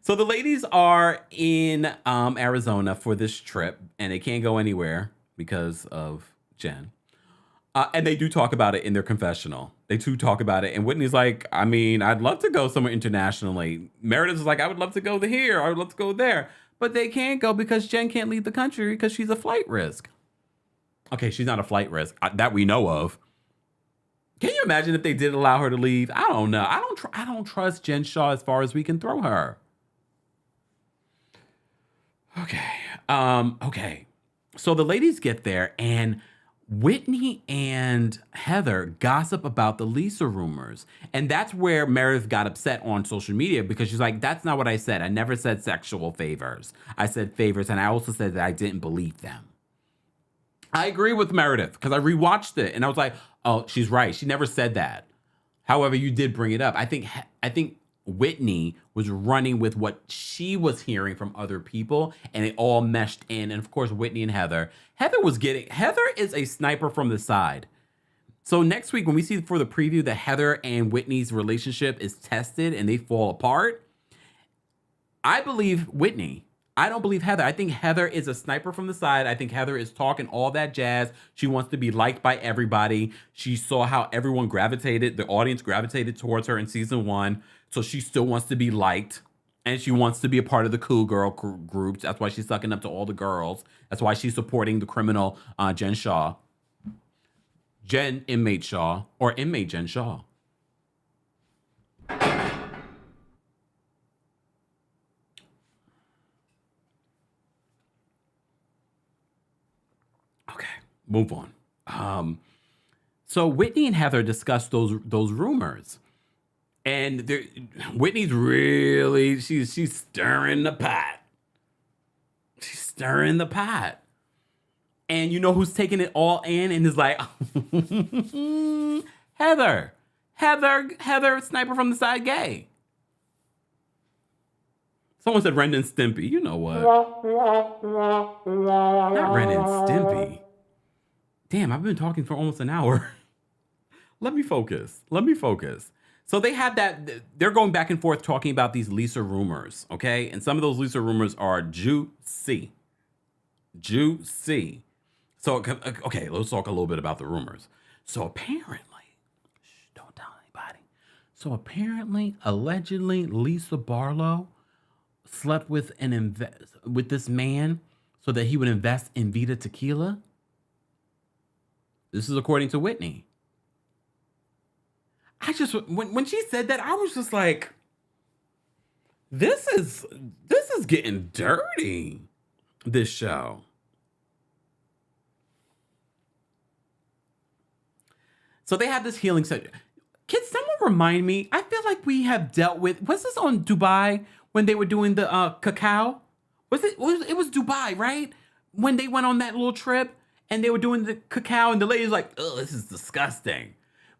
S2: So the ladies are in Arizona for this trip, and they can't go anywhere because of Jen. And they do talk about it in their confessional. They do talk about it. And Whitney's like, I mean, I'd love to go somewhere internationally. Meredith is like, I would love to go here. I would love to go there. But they can't go because Jen can't leave the country because she's a flight risk. Okay, she's not a flight risk that we know of. Can you imagine if they did allow her to leave? I don't know. I don't trust Jen Shah as far as we can throw her. Okay. Okay. So the ladies get there and Whitney and Heather gossip about the Lisa rumors. And that's where Meredith got upset on social media because she's like, that's not what I said. I never said sexual favors. I said favors. And I also said that I didn't believe them. I agree with Meredith because I rewatched it and I was like, oh, she's right. She never said that. However, you did bring it up. I think Whitney was running with what she was hearing from other people and it all meshed in. And of course, Whitney and Heather is a sniper from the side. So next week, when we see for the preview that Heather and Whitney's relationship is tested and they fall apart, I believe Whitney. I don't believe Heather. I think Heather is a sniper from the side. I think Heather is talking all that jazz. She wants to be liked by everybody. She saw how everyone the audience gravitated towards her in season 1. So she still wants to be liked. And she wants to be a part of the cool girl groups. That's why she's sucking up to all the girls. That's why she's supporting the criminal Jen Shah. Jen Inmate Shah or Inmate Jen Shah. Okay, move on. So Whitney and Heather discussed those rumors. And Whitney's really, she's stirring the pot. She's stirring the pot. And you know who's taking it all in and is like, Heather, sniper from the side gay. Someone said Ren and Stimpy. You know what? Not Ren and Stimpy. Damn, I've been talking for almost an hour. Let me focus. So they have that, they're going back and forth talking about these Lisa rumors, okay? And some of those Lisa rumors are juicy. So, okay, let's talk a little bit about the rumors. So apparently, don't tell anybody. So apparently, allegedly, Lisa Barlow slept with this man so that he would invest in Vita Tequila. This is according to Whitney. When she said that, I was just like, this is getting dirty, this show. So they have this healing session. Can someone remind me? I feel like we have dealt with, was this on Dubai when they were doing the cacao? It was Dubai, right? When they went on that little trip and they were doing the cacao and the lady's like, oh, this is disgusting.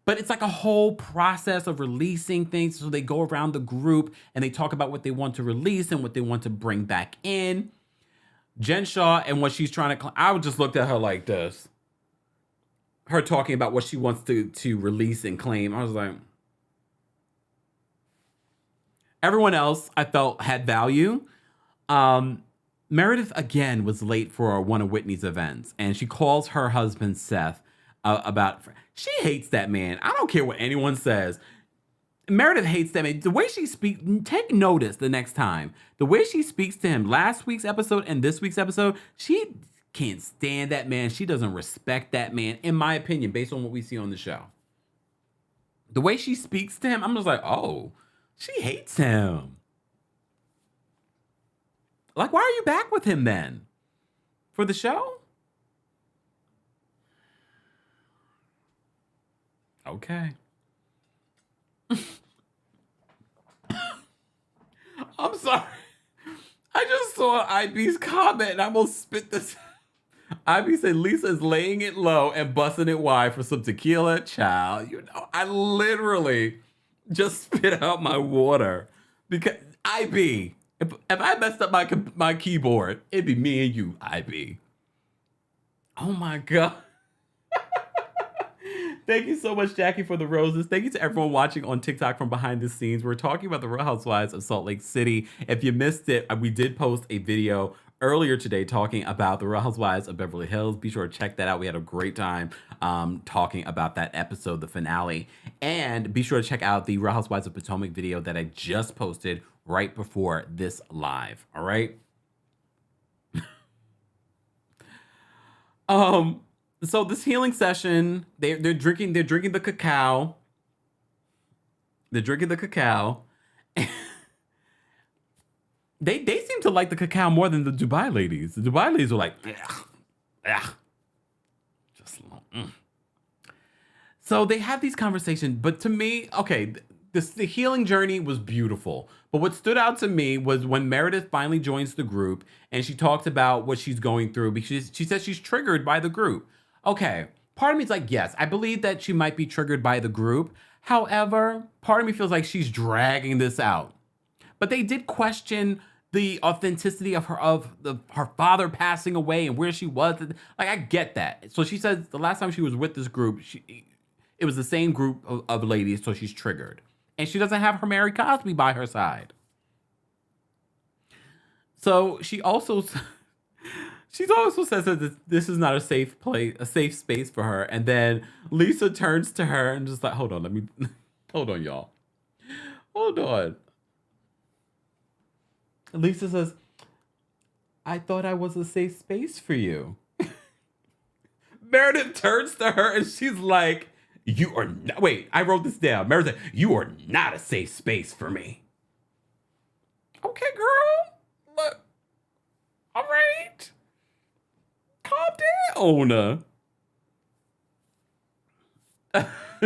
S2: But it's like a whole process of releasing things. So they go around the group and they talk about what they want to release and what they want to bring back in. Jen Shah and what she's trying to, I just looked at her like this. Her talking about what she wants to release and claim. I was like, Everyone else I felt had value. Meredith again was late for one of Whitney's events, and she calls her husband Seth about. She hates that man. I don't care what anyone says. Meredith hates that man. The way she speaks, take notice the next time. The way she speaks to him last week's episode and this week's episode, she can't stand that man. She doesn't respect that man, in my opinion, based on what we see on the show. The way she speaks to him, I'm just like, oh, she hates him. Like, why are you back with him then? For the show? Okay. I'm sorry. I just saw IB's comment and I almost spit this. IB said Lisa's laying it low and busting it wide for some tequila. Child, you know, I literally just spit out my water because IB. If I messed up my keyboard, it'd be me and you, IB. Oh my God. Thank you so much, Jackie, for the roses. Thank you to everyone watching on TikTok from behind the scenes. We're talking about the Real Housewives of Salt Lake City. If you missed it, we did post a video earlier today talking about the Real Housewives of Beverly Hills. Be sure to check that out. We had a great time talking about that episode, the finale. And be sure to check out the Real Housewives of Potomac video that I just posted right before this live. All right. So this healing session, they're drinking the cacao. They're drinking the cacao. They seem to like the cacao more than the Dubai ladies. The Dubai ladies were like, just. So they have these conversations, but to me, okay, the healing journey was beautiful. But what stood out to me was when Meredith finally joins the group and she talks about what she's going through because she says she's triggered by the group. Okay, part of me is like, yes, I believe that she might be triggered by the group. However, part of me feels like she's dragging this out. But they did question the authenticity of her father passing away and where she was. Like, I get that. So she says the last time she was with this group, it was the same group of ladies, so she's triggered. And she doesn't have her Mary Cosby by her side. So she also says that this is not a safe space for her. And then Lisa turns to her and just like, hold on, y'all. Hold on. Lisa says, I thought I was a safe space for you. Meredith turns to her and she's like, you are not, wait, I wrote this down. Meredith said, you are not a safe space for me. Okay, girl. Look. All right. Calm down.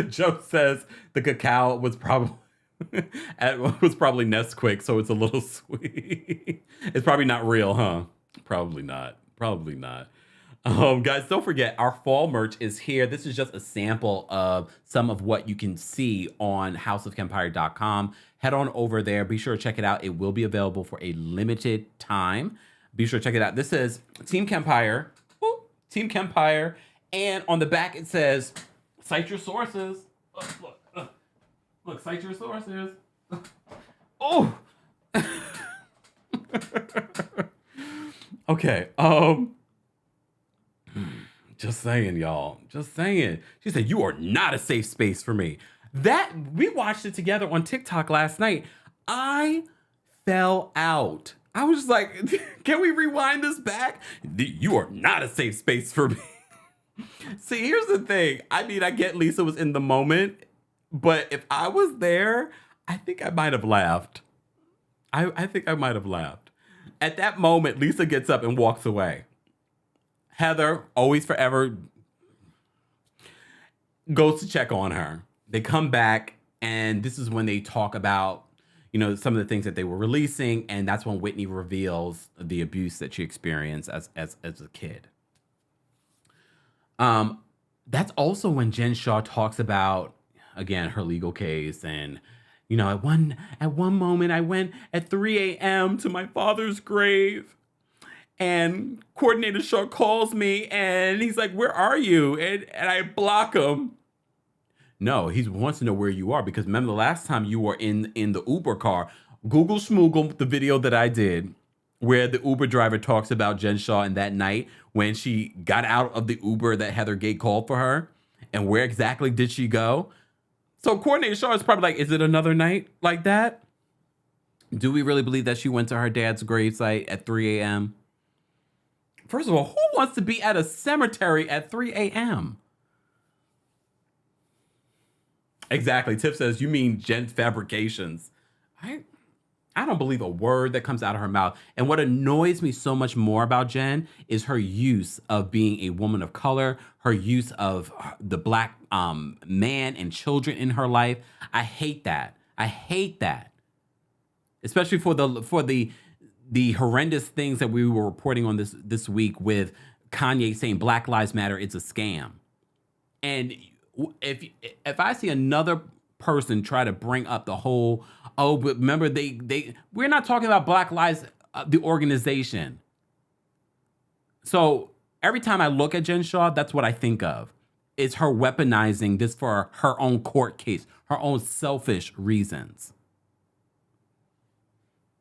S2: Joe says the cacao was probably Nesquik, so it's a little sweet. It's probably not real, huh? Probably not. Guys, don't forget, our fall merch is here. This is just a sample of some of what you can see on houseofkempire.com. Head on over there. Be sure to check it out. It will be available for a limited time. Be sure to check it out. This is Team Kempire. Woo, Team Kempire. And on the back, it says, cite your sources. Look, cite your sources. Oh! Okay, just saying, y'all. Just saying. She said, you are not a safe space for me. We watched it together on TikTok last night. I fell out. I was just like, can we rewind this back? You are not a safe space for me. See, here's the thing. I mean, I get Lisa was in the moment, but if I was there, I think I might have laughed. I think I might have laughed. At that moment, Lisa gets up and walks away. Heather, always forever, goes to check on her. They come back, and this is when they talk about, some of the things that they were releasing, and that's when Whitney reveals the abuse that she experienced as a kid. That's also when Jen Shah talks about, again, her legal case, and at one moment I went at 3 a.m. to my father's grave. And Coordinator Shah calls me and he's like, where are you? And I block him. No, he wants to know where you are because remember the last time you were in the Uber car, Google Schmoogle the video that I did where the Uber driver talks about Jen Shah and that night when she got out of the Uber that Heather Gay called for her, and where exactly did she go? So Coordinator Shah is probably like, is it another night like that? Do we really believe that she went to her dad's gravesite at 3 a.m.? First of all, who wants to be at a cemetery at 3 a.m.? Exactly. Tiff says, you mean Jen Fabrications. I don't believe a word that comes out of her mouth. And what annoys me so much more about Jen is her use of being a woman of color, her use of the black man and children in her life. I hate that. I hate that. Especially for the horrendous things that we were reporting on this week with Kanye saying Black Lives Matter, it's a scam. And if I see another person try to bring up the whole, oh, but remember we're not talking about Black Lives, the organization. So every time I look at Jen Shah, that's what I think of. It's her weaponizing this for her own court case, her own selfish reasons.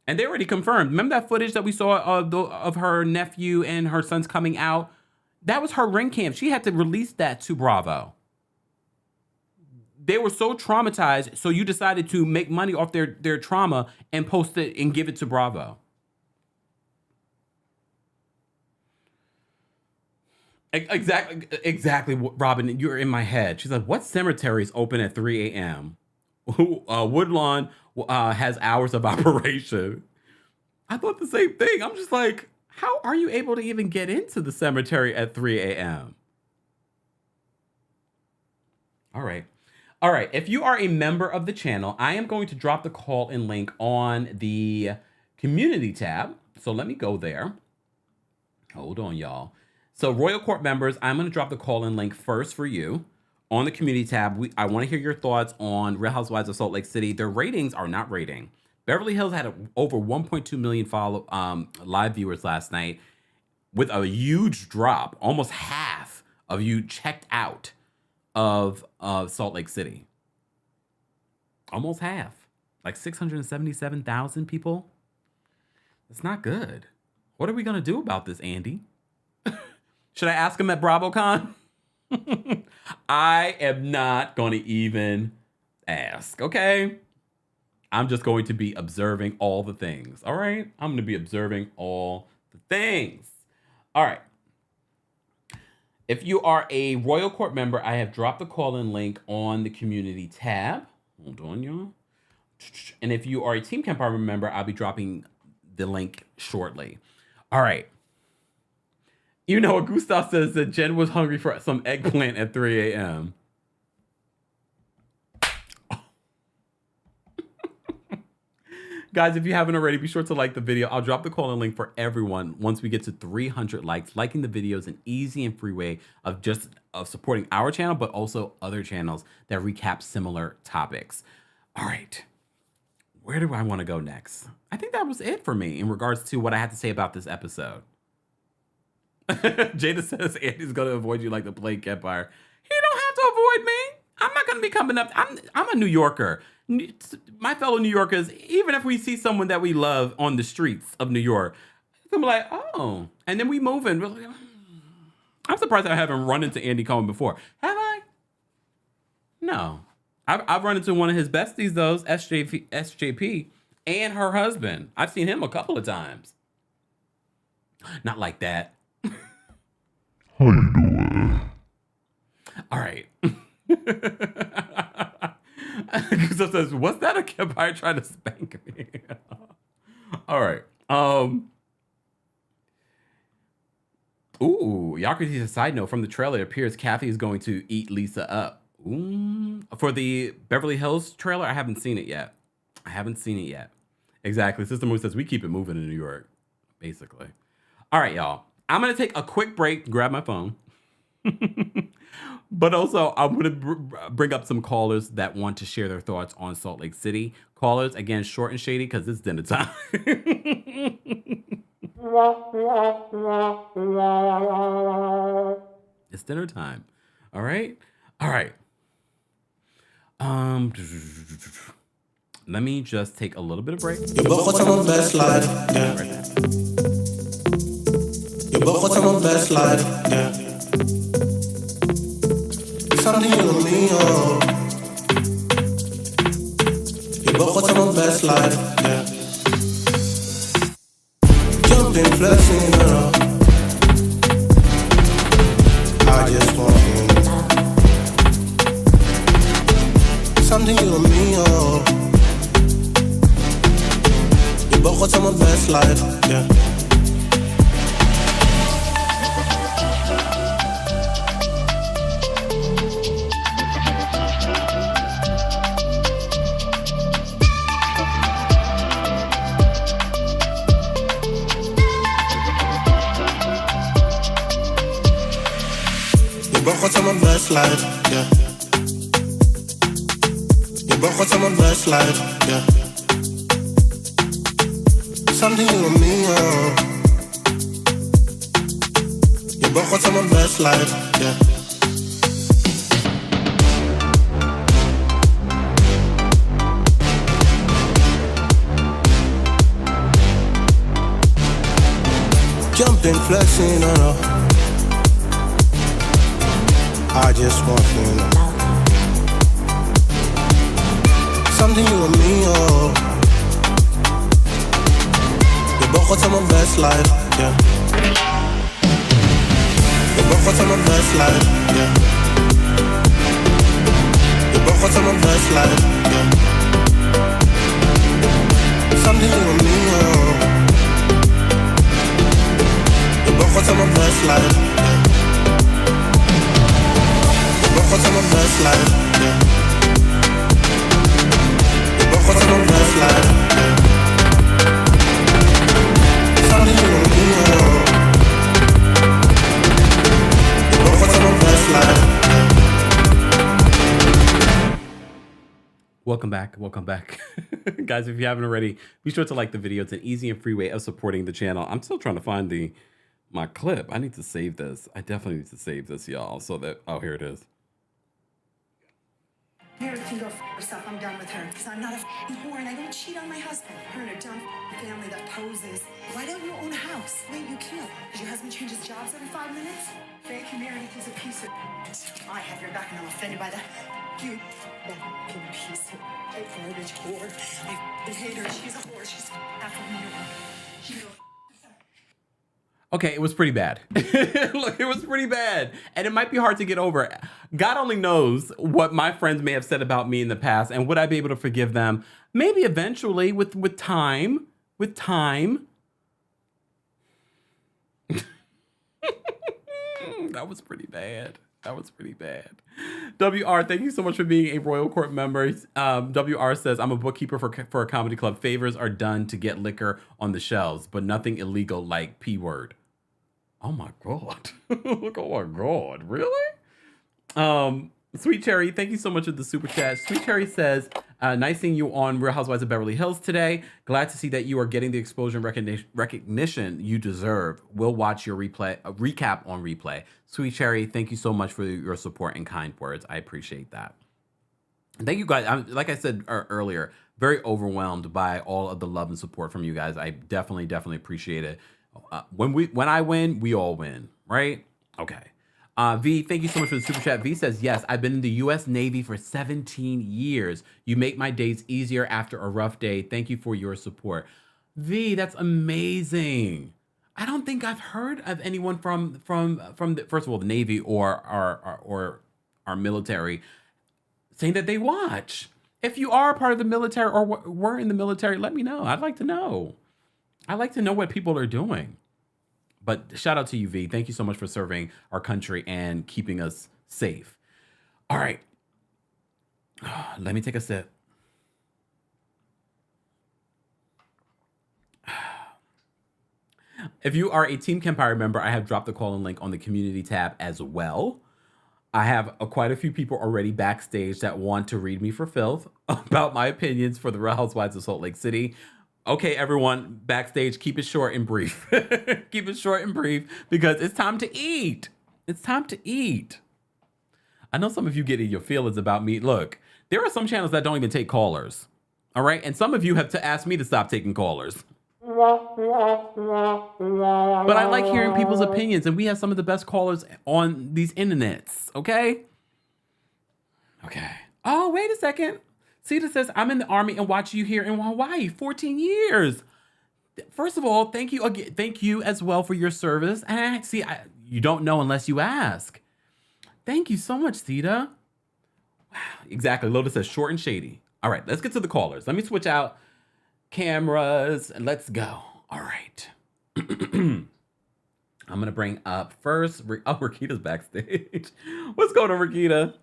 S2: And they already confirmed. Remember that footage that we saw of her nephew and her sons coming out? That was her ring cam. She had to release that to Bravo. They were so traumatized, so you decided to make money off their trauma and post it and give it to Bravo. Exactly, Robin, you're in my head. She's like, what cemeteries open at 3 a.m.? Woodlawn has hours of operation. I thought the same thing. I'm just like, how are you able to even get into the cemetery at 3 a.m.? All right. If you are a member of the channel, I am going to drop the call-in link on the community tab. So let me go there. Hold on, y'all. So Royal Court members, I'm going to drop the call-in link first for you. On the community tab, I want to hear your thoughts on Real Housewives of Salt Lake City. Their ratings are not rating. Beverly Hills had over 1.2 million live viewers last night with a huge drop. Almost half of you checked out of Salt Lake City. Almost half. Like 677,000 people. It's not good. What are we going to do about this, Andy? Should I ask him at BravoCon? I am not going to even ask, okay? I'm just going to be observing all the things, all right? I'm going to be observing all the things. All right. If you are a Royal Court member, I have dropped the call-in link on the community tab. Hold on, y'all. And if you are a Team Kempire member, I'll be dropping the link shortly. All right. You know, Gustav says that Jen was hungry for some eggplant at 3 a.m. Guys, if you haven't already, be sure to like the video. I'll drop the call-in link for everyone once we get to 300 likes. Liking the video is an easy and free way of supporting our channel, but also other channels that recap similar topics. All right. Where do I want to go next? I think that was it for me in regards to what I had to say about this episode. Jada says Andy's going to avoid you like the plague Kempire. He don't have to avoid me. I'm not going to be coming up. I'm a New Yorker. My fellow New Yorkers, even if we see someone that we love on the streets of New York, I'm like, oh. And then we move in. Like, I'm surprised I haven't run into Andy Cohen before. Have I? No. I've run into one of his besties, though, SJP, and her husband. I've seen him a couple of times. Not like that.
S4: How you doing?
S2: All right. So says, what's that a Kempire trying to spank me? All right. Ooh, Yocrates, a side note, from the trailer, it appears Kathy is going to eat Lisa up. Ooh. For the Beverly Hills trailer, I haven't seen it yet. Exactly. Sister Moon says, we keep it moving in New York, basically. All right, y'all. I'm going to take a quick break, grab my phone. But also, I'm going to bring up some callers that want to share their thoughts on Salt Lake City. Callers, again, short and shady, because it's dinner time. It's dinner time. All right? All right. Let me just take a little bit of break.
S5: You both what's on my best life, yeah. You both what's on my best life, yeah. Something you and me on. You both what's on my best life, yeah. Jumping, flexing, I just want you. Something you and me on. But what's on my best life, yeah. You both what's on my best life, yeah. You both what's on my best life, yeah. Something you and me on. You both what's on my best life, yeah. Jumping, flexing, I just want you to know. Something you and me on. Both what's on my best life, yeah. You both what's on my best life, yeah. You both what's on my best life, yeah. Something you and me on. You both what's on my best life, yeah. You both what's on my best life, yeah. You both what's on my best life, yeah.
S2: Welcome back. Guys, if you haven't already, be sure to like the video. It's an easy and free way of supporting the channel. I'm still trying to find my clip. I need to save this. I definitely need to save this, y'all, so that, oh, here it is.
S6: Meredith can go f*** herself. I'm done with her. Because I'm not a f***ing whore and I don't cheat on my husband. Her and her dumb family that poses. Why don't you own a house? Wait, you can't. Does your husband change his jobs every 5 minutes? Fake Meredith is a piece of... I have your back and I'm offended by that. You... that f***ing piece of... garbage whore. I f***ing hate her. She's a whore. She's half of New York. She's a...
S2: Okay, it was pretty bad. Look, it was pretty bad. And it might be hard to get over. God only knows what my friends may have said about me in the past, and would I be able to forgive them? Maybe eventually with time. With time. That was pretty bad. That was pretty bad. WR, thank you so much for being a Royal Court member. WR says, I'm a bookkeeper for a comedy club. Favors are done to get liquor on the shelves, but nothing illegal like P-word. Oh my God. Look, oh my God. Really? Sweet Cherry, thank you so much for the super chat. Sweet Cherry says, nice seeing you on Real Housewives of Beverly Hills today. Glad to see that you are getting the exposure and recognition you deserve. We'll watch your recap on replay. Sweet Cherry, thank you so much for your support and kind words. I appreciate that. And thank you guys. Like I said earlier, very overwhelmed by all of the love and support from you guys. I definitely appreciate it. When I win, we all win, right? Okay. V, thank you so much for the super chat. V says, yes, I've been in the U.S. Navy for 17 years. You make my days easier after a rough day. Thank you for your support. V, that's amazing. I don't think I've heard of anyone from the, first of all, the Navy or our military saying that they watch. If you are a part of the military or were in the military, let me know. I'd like to know. I like to know what people are doing. But shout out to you, V. Thank you so much for serving our country and keeping us safe. All right. Let me take a sip. If you are a Team Kempire member, I have dropped the call-in link on the community tab as well. I have quite a few people already backstage that want to read me for filth about my opinions for the Real Housewives of Salt Lake City. Okay, everyone, backstage, keep it short and brief. Keep it short and brief because it's time to eat. It's time to eat. I know some of you get in your feelings about me. Look, there are some channels that don't even take callers. All right. And some of you have to ask me to stop taking callers. But I like hearing people's opinions, and we have some of the best callers on these internets. Okay. Okay. Oh, wait a second. Sita says, I'm in the Army and watch you here in Hawaii, 14 years. First of all, thank you again. Thank you as well for your service. And you don't know unless you ask. Thank you so much, Sita. Wow, exactly. Lotus says short and shady. All right, let's get to the callers. Let me switch out cameras and let's go. All right. I'm going to bring up first. Oh, Rakita's backstage. What's going on, Rakita?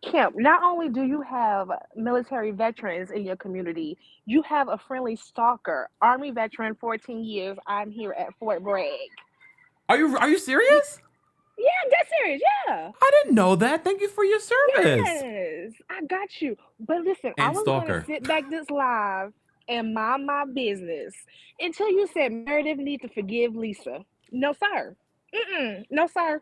S7: Kemp, not only do you have military veterans in your community, you have a friendly stalker, Army veteran, 14 years. I'm here at Fort Bragg.
S2: Are you serious?
S7: Yeah, I'm dead serious. Yeah.
S2: I didn't know that. Thank you for your service.
S7: Yes, I got you. But listen,
S2: And
S7: I was going
S2: Stalker.
S7: to sit back this live and mind my business until you said Meredith needs to forgive Lisa. No, sir. No, sir.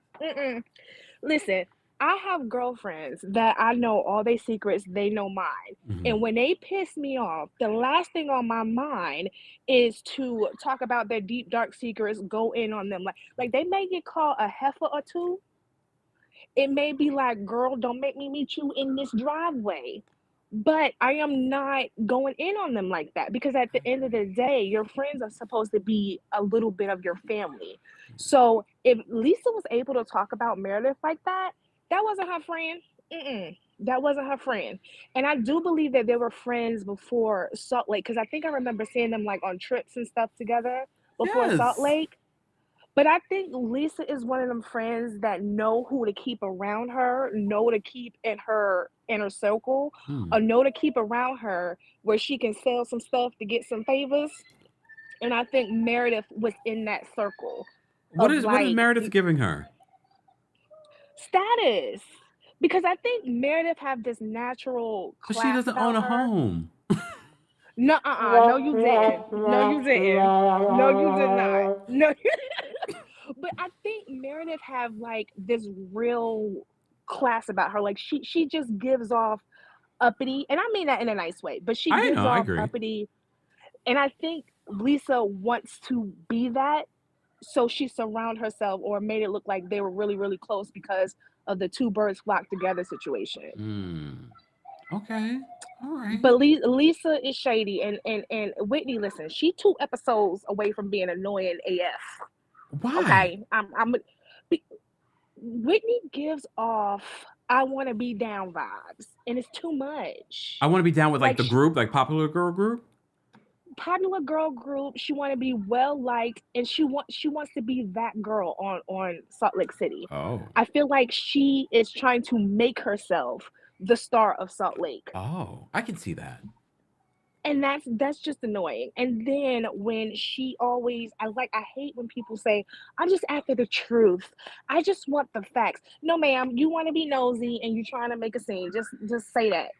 S7: Listen, I have girlfriends that I know all their secrets. They know mine. And when they piss me off, the last thing on my mind is to talk about their deep, dark secrets, go in on them. Like they may get called a heifer or two. It may be like, girl, don't make me meet you in this driveway. But I am not going in on them like that, because at the end of the day, your friends are supposed to be a little bit of your family. So if Lisa was able to talk about Meredith like that, that wasn't her friend. That wasn't her friend. And I do believe that they were friends before Salt Lake, because I think I remember seeing them like on trips and stuff together before Salt Lake. But I think Lisa is one of them friends that know who to keep around her, know to keep in her inner circle, or know to keep around her where she can sell some stuff to get some favors. And I think Meredith was in that circle.
S2: What is Meredith giving her?
S7: Status. Because I think Meredith have this natural class.
S2: But she doesn't own a home.
S7: No, no, you didn't. No, you didn't. No, you did not. No. But I think Meredith have like this real class about her. Like she just gives off uppity, and I mean that in a nice way, but she gives off uppity. And I think Lisa wants to be that, so she surrounded herself or made it look like they were really, really close because of the two birds flock together situation.
S2: Okay. All right.
S7: But Lisa is shady, and Whitney, listen, she 2 episodes away from being annoying AF.
S2: Why?
S7: Okay, Whitney gives off I want to be down vibes, and it's too much.
S2: I want to be down with like the group, like popular girl group.
S7: Popular girl group. She want to be well liked, and she wants to be that girl on Salt Lake City.
S2: Oh.
S7: I feel like she is trying to make herself the star of Salt Lake.
S2: Oh, I can see that.
S7: And that's just annoying. And then when she always, I hate when people say, I'm just after the truth. I just want the facts. No, ma'am, you want to be nosy and you're trying to make a scene. Just say that.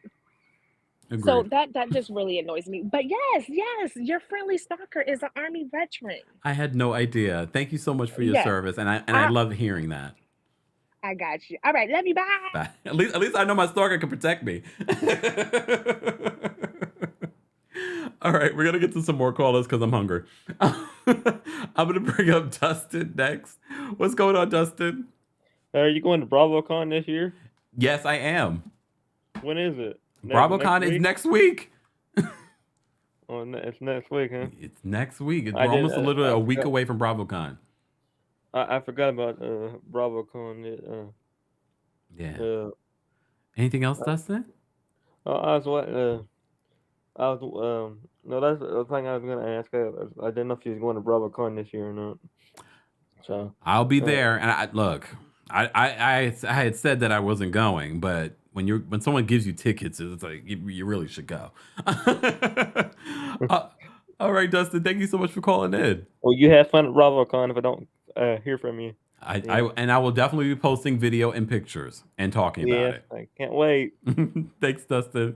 S7: Agreed. So that just really annoys me. But yes, your friendly stalker is an Army veteran.
S2: I had no idea. Thank you so much for your service. And I love hearing that.
S7: I got you. All right, love you. Bye.
S2: Bye. At least I know my stalker can protect me. All right, we're going to get to some more callers because I'm hungry. I'm going to bring up Dustin next. What's going on, Dustin?
S8: Are you going to BravoCon this year?
S2: Yes, I am.
S8: When is it?
S2: BravoCon is next week.
S8: Oh, it's next week, huh?
S2: It's next week. We're almost literally a week away from BravoCon.
S8: I forgot about BravoCon.
S2: Yeah. Anything else, Dustin?
S8: No, that's the thing I was going to ask. I didn't know if you was going to BravoCon this year or not. So
S2: I'll be there. And I had said that I wasn't going, but when someone gives you tickets, it's like you really should go. All right, Dustin, thank you so much for calling in.
S8: Well, you have fun at BravoCon if I don't hear from you.
S2: I will definitely be posting video and pictures and talking about it.
S8: I can't wait.
S2: Thanks, Dustin.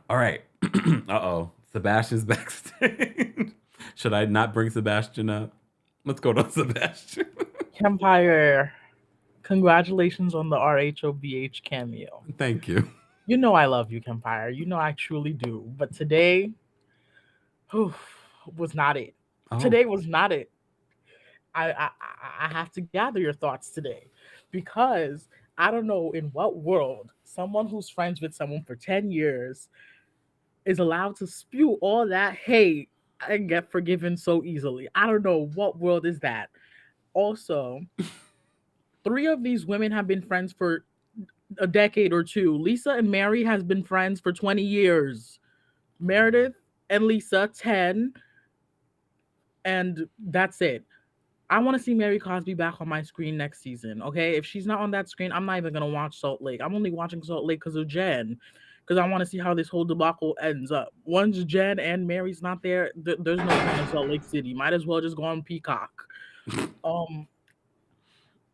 S2: All right. Sebastian's backstage. Should I not bring Sebastian up? Let's go to Sebastian.
S9: Kempire, congratulations on the RHOBH cameo.
S2: Thank you.
S9: You know I love you, Kempire. You know I truly do. But today, whew, was not it.
S2: Oh.
S9: Today was not it. I have to gather your thoughts today because I don't know in what world someone who's friends with someone for 10 years is allowed to spew all that hate and get forgiven so easily. I don't know what world is that. Also, three of these women have been friends for a decade or two. Lisa and Mary has been friends for 20 years. Meredith and Lisa 10, and that's it. I want to see Mary Cosby back on my screen next season. Okay, if she's not on that screen, I'm not even gonna watch Salt Lake. I'm only watching Salt Lake because of Jen, because I want to see how this whole debacle ends up. Once Jen and Mary's not there, there's no point in Salt Lake City. Might as well just go on Peacock.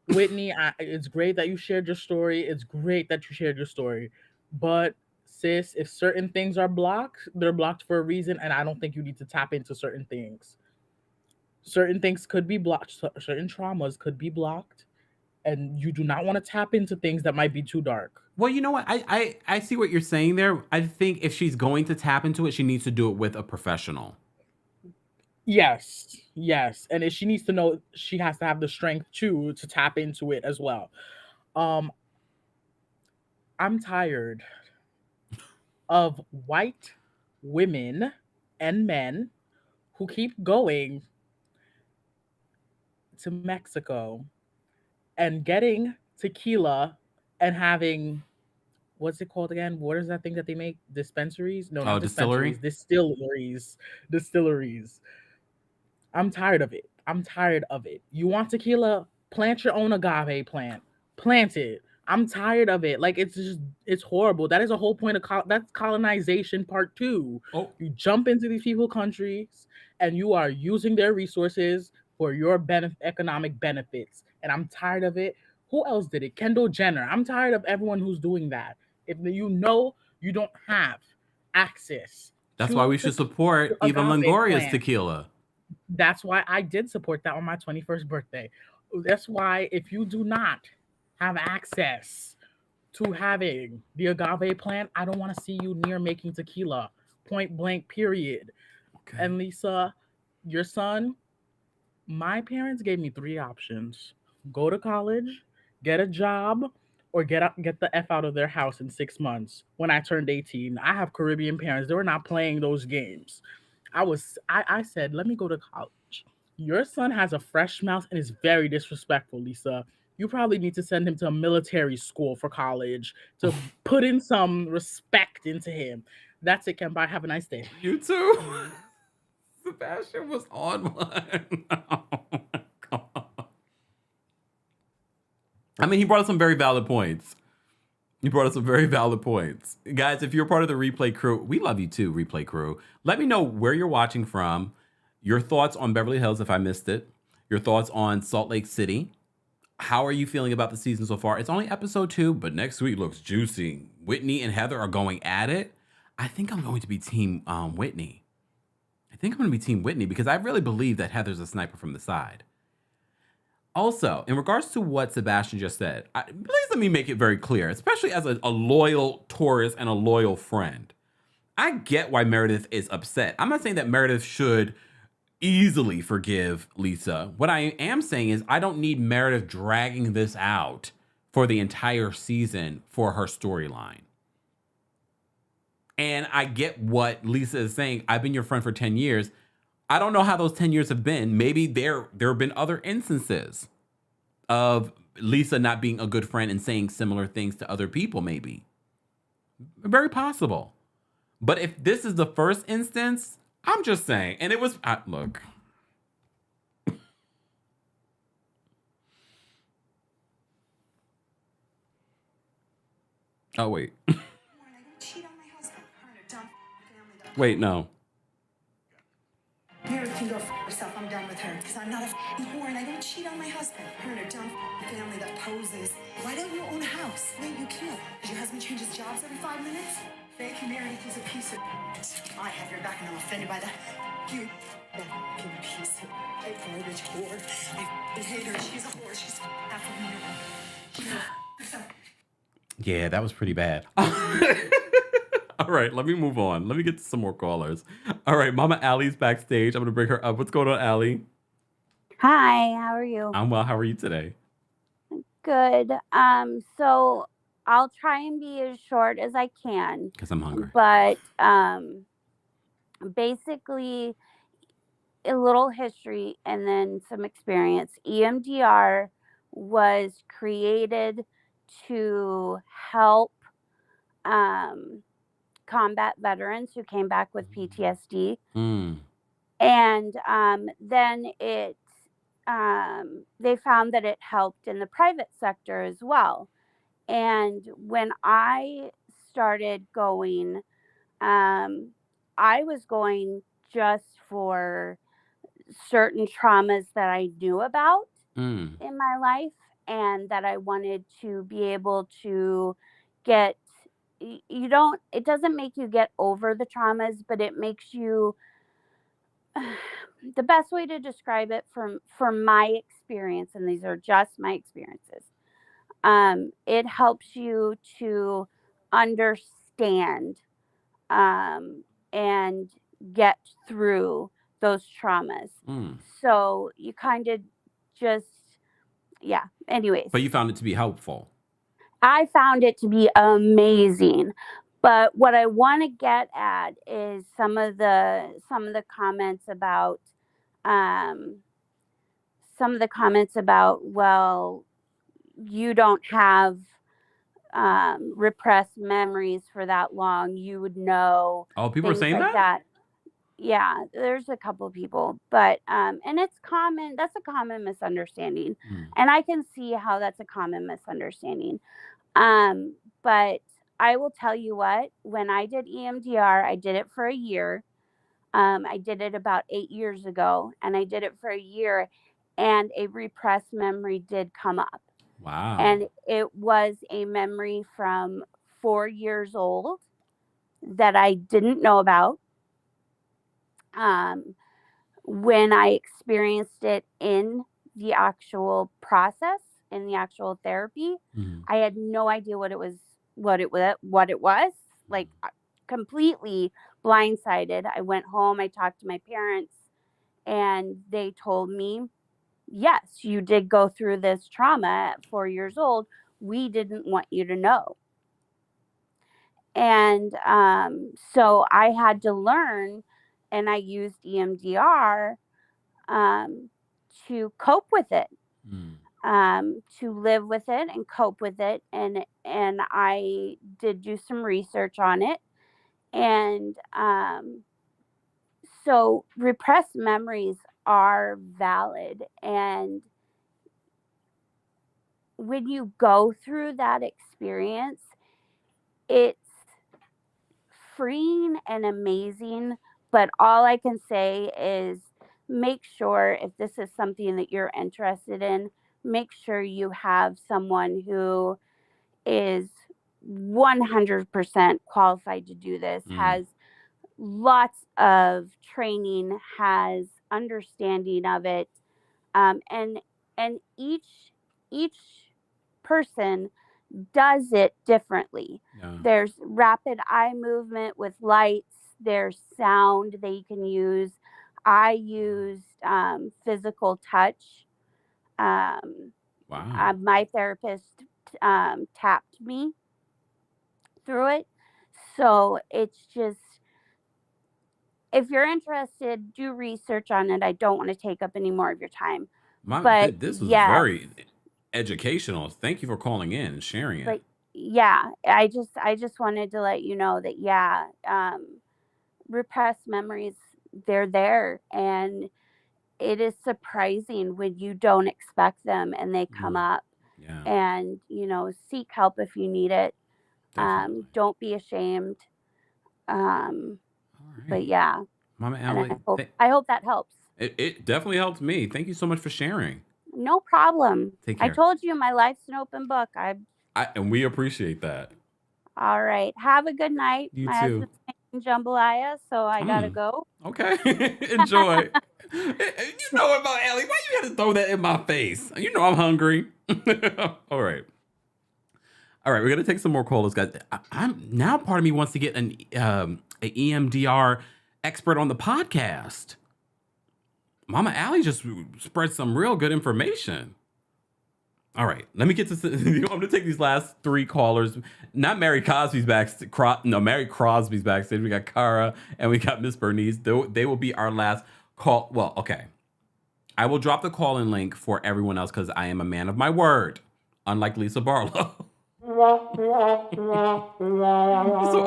S9: Whitney, it's great that you shared your story. It's great that you shared your story, but sis, if certain things are blocked, they're blocked for a reason, and I don't think you need to tap into certain things. Certain things could be blocked, certain traumas could be blocked, and you do not want to tap into things that might be too dark.
S2: Well, you know what? I see what you're saying there. I think if she's going to tap into it, she needs to do it with a professional.
S9: Yes, yes. And if she needs to know, she has to have the strength too to tap into it as well. I'm tired of white women and men who keep going to Mexico and getting tequila and having, what's it called again? What is that thing that they make? Dispensaries? No, not
S2: distillery?
S9: dispensaries. Distilleries. I'm tired of it. I'm tired of it. You want tequila? Plant your own agave plant. Plant it. I'm tired of it. Like, it's horrible. That is a whole point of that's colonization part 2.
S2: Oh.
S9: You jump into these people's countries and you are using their resources for your economic benefits. And I'm tired of it. Who else did it? Kendall Jenner. I'm tired of everyone who's doing that. If you know you don't have access.
S2: That's why we should support Eva Longoria's tequila.
S9: That's why I did support that on my 21st birthday. That's why if you do not have access to having the agave plant, I don't want to see you near making tequila. Point blank, period. Okay. And Lisa, your son, my parents gave me 3 options. Go to college, get a job, or get the F out of their house in 6 months. When I turned 18, I have Caribbean parents. They were not playing those games. I said, let me go to college. Your son has a fresh mouth and is very disrespectful, Lisa. You probably need to send him to a military school for college to put in some respect into him. That's it, Kempire. Have a nice day.
S2: You too. Sebastian was on one. Oh my God. I mean, he brought up some very valid points. Guys, if you're part of the Replay crew, we love you too, Replay crew. Let me know where you're watching from, your thoughts on Beverly Hills if I missed it, your thoughts on Salt Lake City. How are you feeling about the season so far? It's only episode 2, but next week looks juicy. Whitney and Heather are going at it. I think I'm going to be team Whitney. Because I really believe that Heather's a sniper from the side. Also, in regards to what Sebastian just said, please let me make it very clear, especially as a loyal tourist and a loyal friend. I get why Meredith is upset. I'm not saying that Meredith should easily forgive Lisa. What I am saying is I don't need Meredith dragging this out for the entire season for her storyline. And I get what Lisa is saying. I've been your friend for 10 years. I don't know how those 10 years have been. Maybe there have been other instances of Lisa not being a good friend and saying similar things to other people, maybe. Very possible. But if this is the first instance, I'm just saying. And it was, look. Oh, wait. Wait, no.
S6: Meredith can go f herself. I'm done with her. Because I'm not a whore and I don't cheat on my husband. Her and her dumb family that poses. Why don't you own a house? Wait, you can't. Does your husband change his jobs every 5 minutes? Fake Meredith is a piece of... I have your back and I'm offended by that. You... that f***ing piece of... garbage whore. I hate her. She's a whore. She's half of me.
S2: Yeah, that was pretty bad. All right, let me move on. Let me get to some more callers. All right, Mama Allie's backstage. I'm going to bring her up. What's going on, Allie?
S10: Hi, how are you?
S2: I'm well. How are you today?
S10: Good. So I'll try and be as short as I can.
S2: Because I'm hungry.
S10: But basically, a little history and then some experience. EMDR was created to help combat veterans who came back with PTSD. And then they found that it helped in the private sector as well. And when I started going, I was going just for certain traumas that I knew about in my life and that I wanted to be able to get, it doesn't make you get over the traumas, but it makes you, the best way to describe it from my experience, and these are just my experiences, it helps you to understand and get through those traumas. So you kind of just, yeah, anyways.
S2: But you found it to be helpful.
S10: I found it to be amazing. But what I want to get at is some of the comments about well, you don't have repressed memories for that long, you would know.
S2: Oh, people are saying
S10: like
S2: that?
S10: Yeah, there's a couple people, but and it's common. That's a common misunderstanding, and I can see how that's a common misunderstanding. But I will tell you what, when I did EMDR, I did it for a year. I did it about 8 years ago, and I did it for a year, and a repressed memory did come up.
S2: Wow.
S10: And it was a memory from 4 years old that I didn't know about. When I experienced it in the actual process, in the actual therapy, I had no idea what it was, like completely blindsided. I went home, I talked to my parents, and they told me, yes, you did go through this trauma at 4 years old. We didn't want you to know. And so I had to learn, and I used EMDR to cope with it, to live with it and cope with it. And I did do some research on it. And so repressed memories are valid. And when you go through that experience, it's freeing and amazing. But all I can say is make sure, if this is something that you're interested in, make sure you have someone who is 100% qualified to do this, has lots of training, has understanding of it, and each person does it differently. There's rapid eye movement with lights, there's sound that you can use. I used physical touch. My therapist tapped me through it. So it's just, if you're interested, do research on it. I don't want to take up any more of your time. But
S2: this was very educational. Thank you for calling in and sharing it.
S10: But yeah, I just wanted to let you know that repressed memories, they're there, and it is surprising when you don't expect them and they come up. And seek help if you need it. Don't be ashamed. But yeah,
S2: Mama Allie,
S10: I hope that helps.
S2: It definitely helped me. Thank you so much for sharing.
S10: No problem.
S2: Take care.
S10: I told you my life's an open book.
S2: And we appreciate that.
S10: All right. Have a good night.
S2: You
S10: my
S2: too.
S10: husband's making jambalaya, so I gotta go.
S2: Okay. Enjoy. You know about Allie. Why you had to throw that in my face? You know I'm hungry. All right. All right, we're gonna take some more callers, guys. I'm now part of me wants to get an EMDR expert on the podcast. Mama Allie just spread some real good information. All right, let me get to. I'm gonna take these last 3 callers. Not Mary Cosby's backstage. No, Mary Crosby's backstage. We got Cara and we got Miss Bernice. They will be our last call. Well, okay. I will drop the call-in link for everyone else because I am a man of my word, unlike Lisa Barlow. So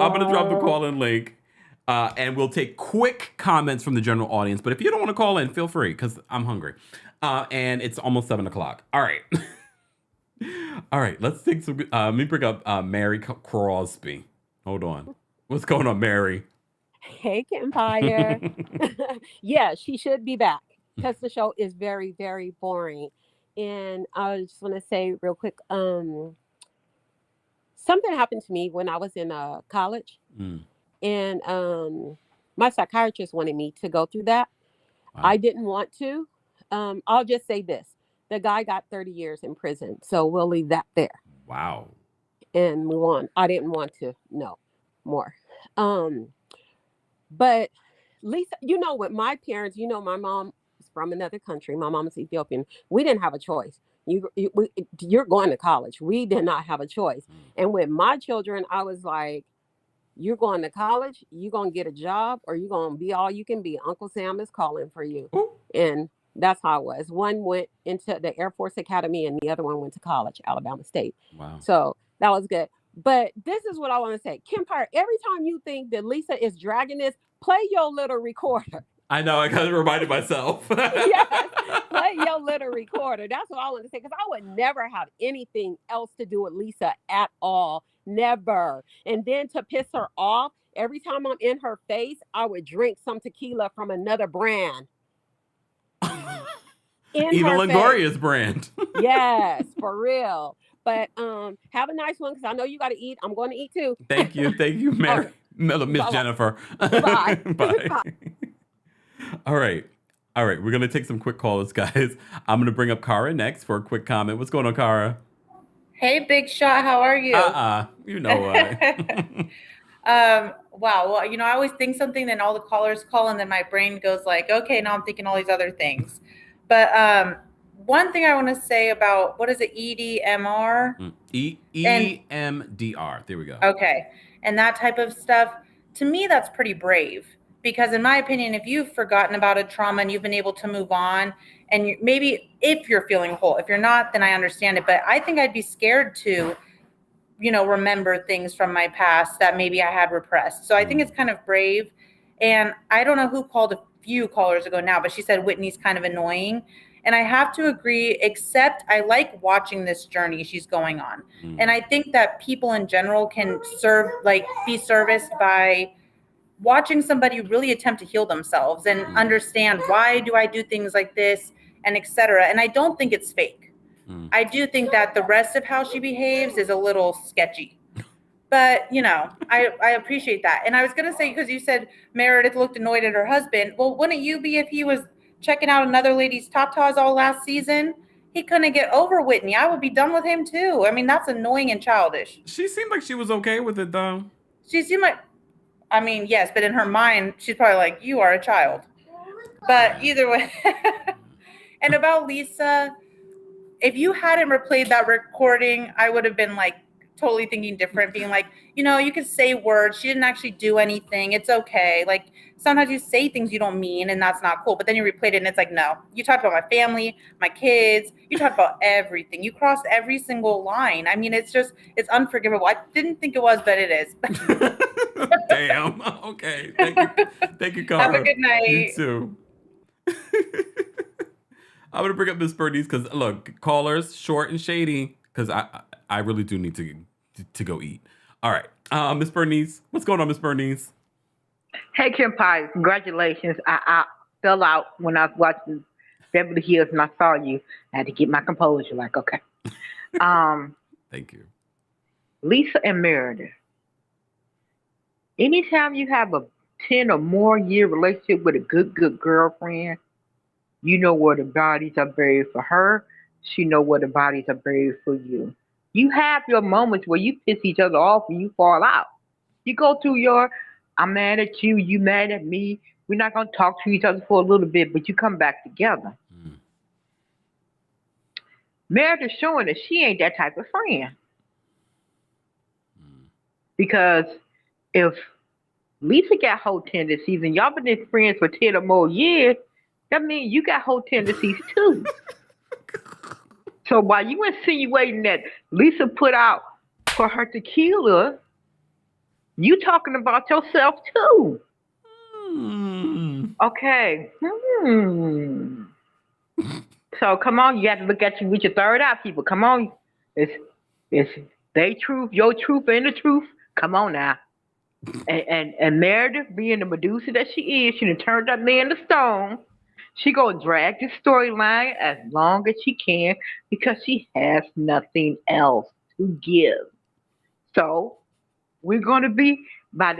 S2: I'm gonna drop the call-in link, and we'll take quick comments from the general audience. But if you don't want to call in, feel free because I'm hungry. And it's almost 7:00. All right. All right, let's take some. Let me bring up Mary Crosby. Hold on. What's going on, Mary?
S11: Hey, Kempire. Yeah, she should be back because the show is very, very boring. And I just want to say real quick, something happened to me when I was in college. And my psychiatrist wanted me to go through that. Wow. I didn't want to. I'll just say this. The guy got 30 years in prison, so we'll leave that there.
S2: Wow.
S11: And move on. I didn't want to know more. But Lisa, with my parents, my mom is from another country. My mom is Ethiopian. We didn't have a choice. You're going to college. We did not have a choice. And with my children, I was like, you're going to college, you're going to get a job, or you're going to be all you can be. Uncle Sam is calling for you. Ooh. And that's how it was. One went into the Air Force Academy and the other one went to college, Alabama State. Wow. So that was good. But this is what I want to say. Kempire, every time you think that Lisa is dragging this, play your little recorder.
S2: I know. I kind of reminded myself.
S11: Yes, play your little recorder. That's what I want to say. Because I would never have anything else to do with Lisa at all. Never. And then to piss her off, every time I'm in her face, I would drink some tequila from another brand.
S2: Eva Longoria's brand.
S11: Yes, for real. But have a nice one because I know you got to eat. I'm going to eat too.
S2: Thank you, Mary. Miss Jennifer.
S11: Bye.
S2: Bye. Bye. All right. We're gonna take some quick calls, guys. I'm gonna bring up Cara next for a quick comment. What's going on, Cara?
S12: Hey, Big Shot. How are you?
S2: You know what?
S12: Wow. Well, I always think something, then all the callers call, and then my brain goes like, okay, now I'm thinking all these other things. But one thing I want to say about, what is it, EDMR?
S2: EMDR. There we go.
S12: Okay. And that type of stuff, to me, that's pretty brave. Because in my opinion, if you've forgotten about a trauma and you've been able to move on, and maybe if you're feeling whole, if you're not, then I understand it. But I think I'd be scared to, remember things from my past that maybe I had repressed. So I think it's kind of brave. And I don't know who called a few callers ago now, but she said Whitney's kind of annoying. And I have to agree, except I like watching this journey she's going on. And I think that people in general can be serviced by watching somebody really attempt to heal themselves and understand, why do I do things like this, and etc. And I don't think it's fake. I do think that the rest of how she behaves is a little sketchy. But, I appreciate that. And I was going to say, because you said Meredith looked annoyed at her husband. Well, wouldn't you be if he was checking out another lady's tatas all last season? He couldn't get over Whitney. I would be done with him too. I mean, that's annoying and childish.
S2: She seemed like she was okay with it, though.
S12: She seemed like, yes, but in her mind, she's probably like, you are a child. But either way. And about Lisa, if you hadn't replayed that recording, I would have been like totally thinking different, being like, you could say words. She didn't actually do anything. It's okay. Like, sometimes you say things you don't mean, and that's not cool. But then you replayed it, and it's like, no. You talked about my family, my kids. You talked about everything. You crossed every single line. I mean, it's unforgivable. I didn't think it was, but it is.
S2: Damn. Okay. Thank you, Cara.
S12: Have a good night.
S2: You too. I'm going to bring up Miss Bernice because, look, callers, short and shady, because I really do need to go eat. All right. Miss Bernice. What's going on, Miss Bernice?
S13: Hey, Kempire. Congratulations. I fell out when I was watching Beverly Hills and I saw you. I had to get my composure. Like, okay.
S2: Thank you.
S13: Lisa and Meredith. Anytime you have a 10 or more year relationship with a good girlfriend, you know where the bodies are buried for her. She know where the bodies are buried for you. You have your moments where you piss each other off and you fall out. You go through your, I'm mad at you, you mad at me. We're not gonna talk to each other for a little bit, but you come back together. Meredith showing that she ain't that type of friend. Because if Lisa got whole tendencies and y'all been friends for 10 or more years, that means you got whole tendencies too. So while you insinuating that Lisa put out for her tequila, you talking about yourself too. Okay. So come on, you have to look at you with your third eye, people. Come on. It's they truth, your truth, and the truth. Come on now. And Meredith, being the Medusa that she is, she done turned that man to stone. She gonna drag this storyline as long as she can because she has nothing else to give. So we're gonna be by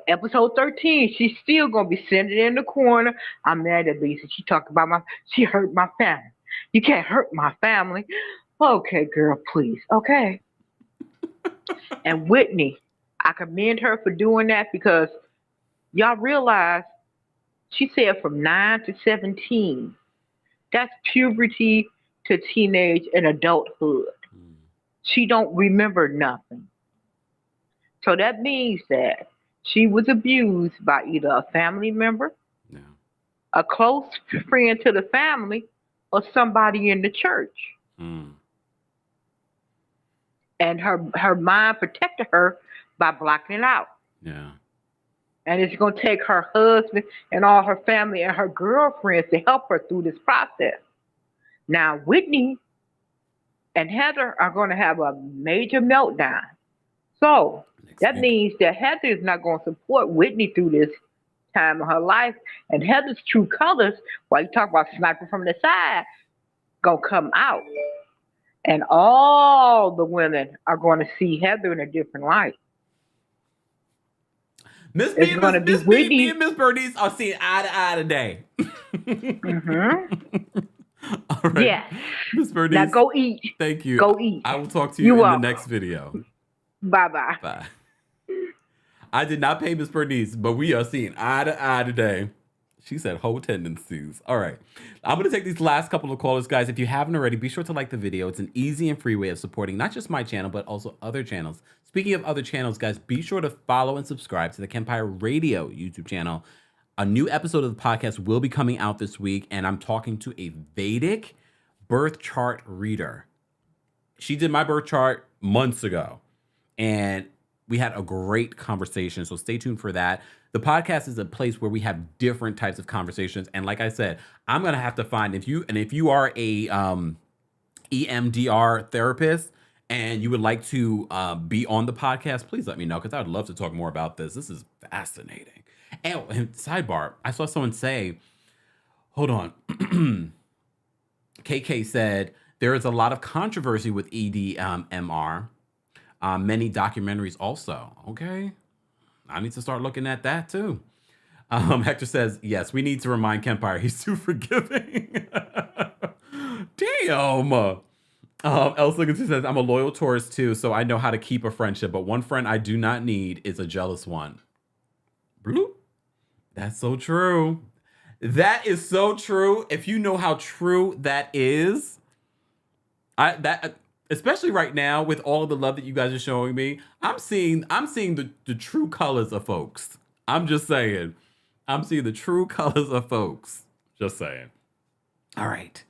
S13: episode 13. She's still gonna be sitting in the corner. I'm mad at Lisa. She talked about she hurt my family. You can't hurt my family. Okay, girl, please. Okay. And Whitney, I commend her for doing that because y'all realize she said from 9 to 17. That's puberty to teenage and adulthood. She don't remember nothing. So that means that she was abused by either a family member, a close friend to the family, or somebody in the church. And her mind protected her by blocking it out.
S2: Yeah.
S13: And it's going to take her husband and all her family and her girlfriends to help her through this process. Now, Whitney and Heather are going to have a major meltdown. So that means that Heather is not going to support Whitney through this time of her life. And Heather's true colors, while you talk about sniping from the side, going to come out. And all the women are going to see Heather in a different light.
S2: Miss B and Miss Bernice are seeing eye to eye today. All right.
S13: Yes.
S2: Miss Bernice.
S13: Now go eat.
S2: Thank you.
S13: Go eat.
S2: I will talk to you in the next video.
S13: Bye-bye.
S2: Bye. I did not pay Miss Bernice, but we are seeing eye to eye today. She said whole tendencies. All right. I'm going to take these last couple of callers, guys. If you haven't already, be sure to like the video. It's an easy and free way of supporting not just my channel, but also other channels. Speaking of other channels, guys, be sure to follow and subscribe to the Kempire Radio YouTube channel. A new episode of the podcast will be coming out this week, and I'm talking to a Vedic birth chart reader. She did my birth chart months ago, and we had a great conversation, so stay tuned for that. The podcast is a place where we have different types of conversations, and like I said, I'm gonna have to find if you are a EMDR therapist and you would like to be on the podcast, please let me know because I would love to talk more about this. This is fascinating. And sidebar, I saw someone say, hold on, KK said there is a lot of controversy with EDMR. Many documentaries also. Okay. I need to start looking at that too. Hector says, yes, we need to remind Kempire he's too forgiving. Damn. Elsa says, I'm a loyal Taurus too, so I know how to keep a friendship, but one friend I do not need is a jealous one. Bloop. That's so true. That is so true. If you know how true that is, especially right now with all of the love that you guys are showing me, I'm seeing the true colors of folks. I'm just saying. I'm seeing the true colors of folks. Just saying. All right.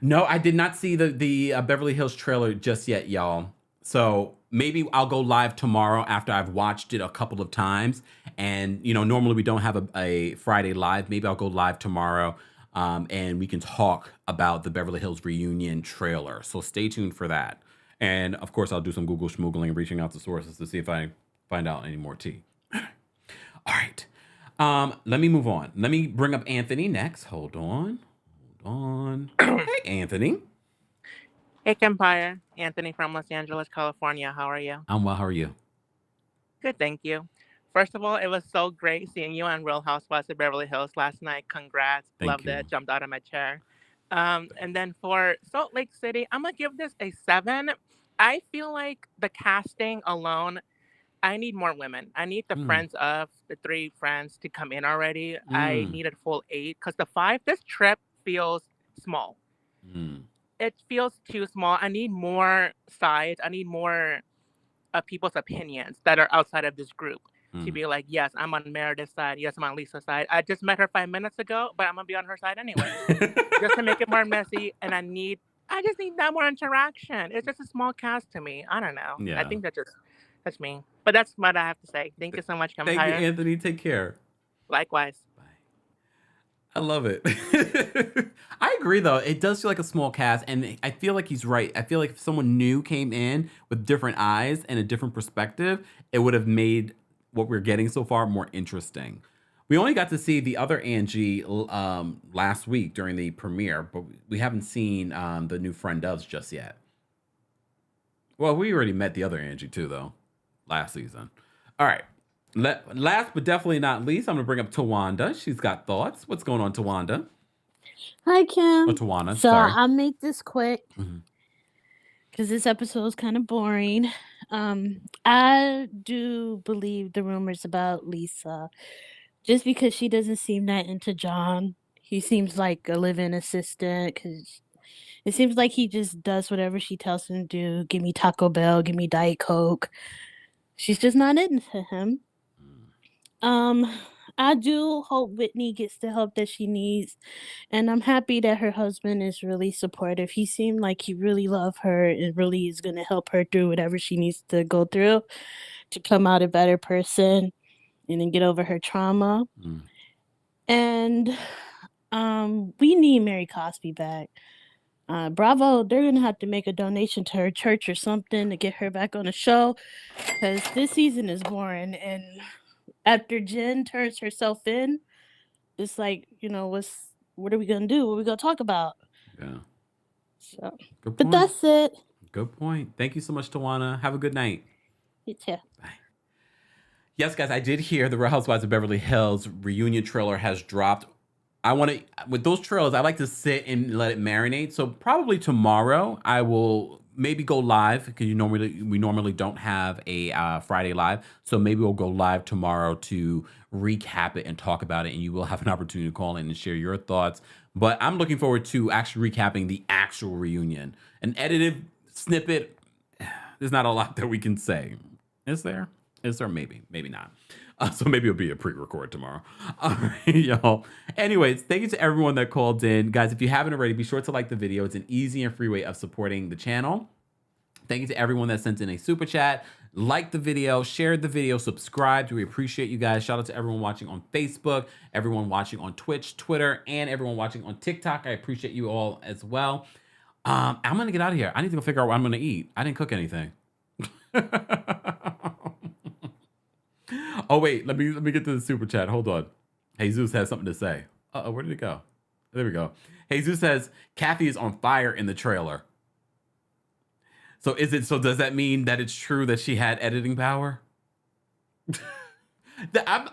S2: No, I did not see the Beverly Hills trailer just yet, y'all. So maybe I'll go live tomorrow after I've watched it a couple of times. And, normally we don't have a Friday live. Maybe I'll go live tomorrow. And we can talk about the Beverly Hills reunion trailer. So stay tuned for that. And of course, I'll do some Google schmoogling, reaching out to sources to see if I find out any more tea. All right. Let me move on. Let me bring up Anthony next. Hold on. Hey, Anthony.
S14: Hey, Kempire. Anthony from Los Angeles, California. How are you?
S2: I'm well. How are you?
S14: Good, thank you. First of all, it was so great seeing you on Real Housewives of Beverly Hills last night. Congrats.
S2: Thank
S14: Loved
S2: you.
S14: it. Jumped out of my chair. And then for Salt Lake City, I'm gonna give this a 7. I feel like the casting alone, I need more women. I need the friends of the 3 friends to come in already. I need a full 8 because the 5, this trip feels small. It feels too small. I need more sides. I need more people's opinions that are outside of this group to be like, yes, I'm on Meredith's side. Yes, I'm on Lisa's side. I just met her 5 minutes ago, but I'm gonna be on her side anyway, just to make it more messy. And I just need that more interaction. It's just a small cast to me. I don't know.
S2: Yeah.
S14: I think that's me. But that's what I have to say. Thank you so much, Kempire.
S2: Thank you, Anthony. Take care.
S14: Likewise.
S2: I love it. I agree, though. It does feel like a small cast, and I feel like he's right. I feel like if someone new came in with different eyes and a different perspective, it would have made what we're getting so far more interesting. We only got to see the other Angie last week during the premiere, but we haven't seen the new Friend Ofs just yet. Well, we already met the other Angie, too, though, last season. All right. Last but definitely not least, I'm going to bring up Tawanda. She's got thoughts. What's going on, Tawanda?
S15: Hi, Kim.
S2: Oh, Tawana.
S15: So
S2: Sorry.
S15: I'll make this quick because this episode is kind of boring. I do believe the rumors about Lisa just because she doesn't seem that into John. He seems like a live-in assistant because it seems like he just does whatever she tells him to do. Give me Taco Bell, give me Diet Coke. She's just not into him. I do hope Whitney gets the help that she needs, and I'm happy that her husband is really supportive. He seemed like he really loved her and really is going to help her through whatever she needs to go through to come out a better person and then get over her trauma. And we need Mary Cosby back. Bravo, they're going to have to make a donation to her church or something to get her back on the show because this season is boring. And after Jen turns herself in, it's like, what are we going to do? What are we going to talk about?
S2: Yeah.
S15: So,
S2: Good
S15: but
S2: point.
S15: that's it.
S2: Good point. Thank you so much, Tawana. Have a good night.
S15: You too.
S2: Yes, guys, I did hear the Real Housewives of Beverly Hills reunion trailer has dropped. With those trailers, I like to sit and let it marinate. So probably tomorrow I will maybe go live because we normally don't have a Friday live. So maybe we'll go live tomorrow to recap it and talk about it. And you will have an opportunity to call in and share your thoughts. But I'm looking forward to actually recapping the actual reunion. An edited snippet, there's not a lot that we can say. Is there? Is there? Maybe not. So maybe it'll be a pre-record tomorrow. All right, y'all. Anyways, thank you to everyone that called in. Guys, if you haven't already, be sure to like the video. It's an easy and free way of supporting the channel. Thank you to everyone that sent in a super chat. Like the video, shared the video, subscribed. We appreciate you guys. Shout out to everyone watching on Facebook, everyone watching on Twitch, Twitter, and everyone watching on TikTok. I appreciate you all as well. I'm going to get out of here. I need to go figure out what I'm going to eat. I didn't cook anything. Oh, wait, let me get to the super chat. Hold on. Jesus has something to say. Uh-oh, where did it go? There we go. Jesus says, Kathy is on fire in the trailer. So does that mean that it's true that she had editing power?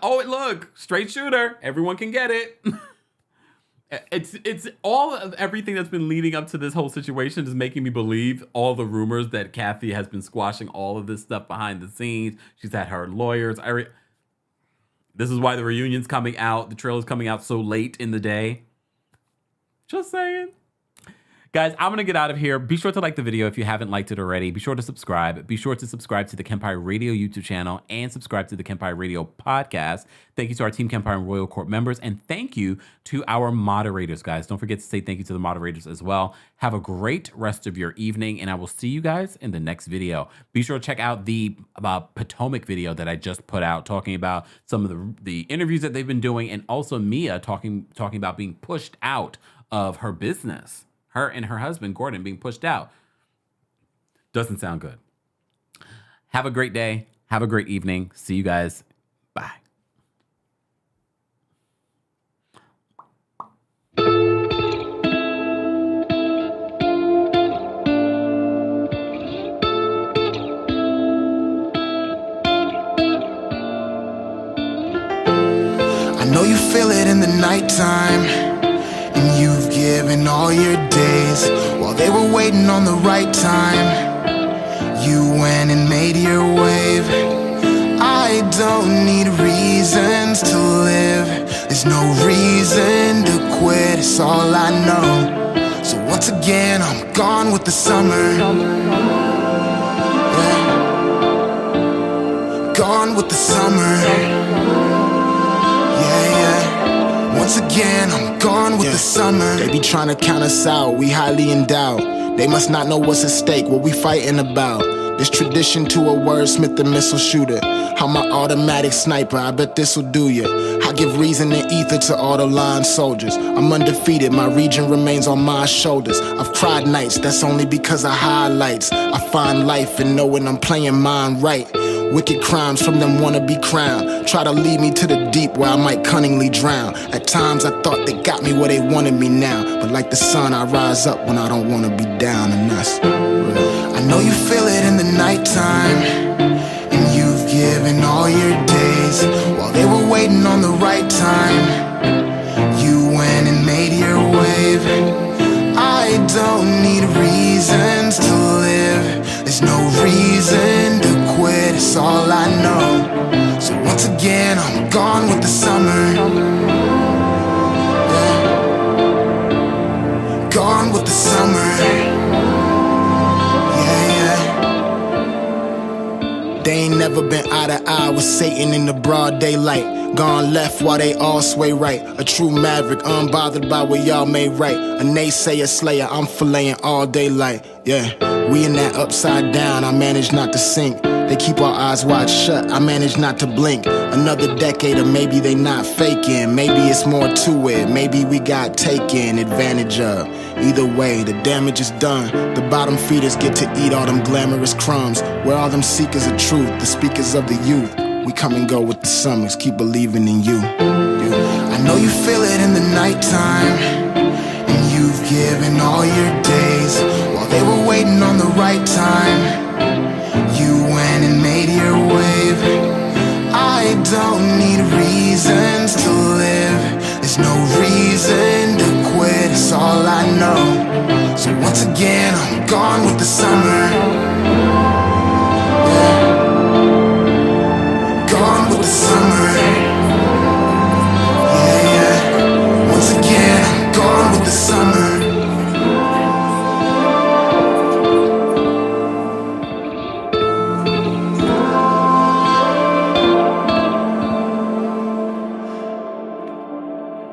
S2: Look, straight shooter. Everyone can get it. It's all of everything that's been leading up to this whole situation is making me believe all the rumors that Kathy has been squashing all of this stuff behind the scenes. She's had her lawyers. This is why the reunion's coming out. The trailer's coming out so late in the day. Just saying. Guys, I'm going to get out of here. Be sure to like the video if you haven't liked it already. Be sure to subscribe. Be sure to subscribe to the Kempire Radio YouTube channel and subscribe to the Kempire Radio podcast. Thank you to our Team Kempire and Royal Court members. And thank you to our moderators, guys. Don't forget to say thank you to the moderators as well. Have a great rest of your evening, and I will see you guys in the next video. Be sure to check out the Potomac video that I just put out talking about some of the interviews that they've been doing, and also Mia talking about being pushed out of her business. Her and her husband, Gordon, being pushed out. Doesn't sound good. Have a great day. Have a great evening. See you guys. Bye.
S5: I know you feel it in the nighttime, and you've given
S1: given all your days while they were waiting on the right time. You went and made your wave. I don't need reasons to live. There's no reason to quit, it's all I know. So once again, I'm gone with the summer. Yeah. Gone with the summer. Once again, I'm gone with the summer. They be trying to count us out, we highly endowed. They must not know what's at stake, what we fighting about. This tradition to a wordsmith and missile shooter. How my automatic sniper, I bet this'll do ya. I give reason and ether to all the line soldiers. I'm undefeated, my region remains on my shoulders. I've cried nights, that's only because of highlights. I find life in knowing I'm playing mine right. Wicked crimes from them wanna-be crowned. Try to lead me to the deep where I might cunningly drown. At times I thought they got me where they wanted me now. But like the sun, I rise up when I don't wanna be down, and that's real. I know you feel it in the nighttime, and you've given all your days while they were waiting on the right time. You went and made your wave. I don't need reasons to live. There's no reason to quit, it's all I know. So once again, I'm gone with the summer. Yeah. Gone with the summer. They ain't never been eye to eye with Satan in the broad daylight. Gone left while they all sway right. A true maverick, unbothered by what y'all made right. A naysayer slayer, I'm filleting all daylight. Yeah, we in that upside down, I manage not to sink. They keep our eyes wide shut, I manage not to blink. Another decade or maybe they not faking. Maybe it's more to it, maybe we got taken advantage of. Either way, the damage is done. The bottom feeders get to eat all them glamorous crumbs. Where all them seekers of truth, the speakers of the youth. We come and go with the summers, keep believing in you. I know you feel it in the nighttime, and you've given all your days while they were waiting on the right time. You went and made your wave. I don't need reasons to live. There's no reason to quit, it's all I know. So once again, I'm gone with the summer. Yeah. Gone with the summer. Yeah. Once again, I'm gone with the summer.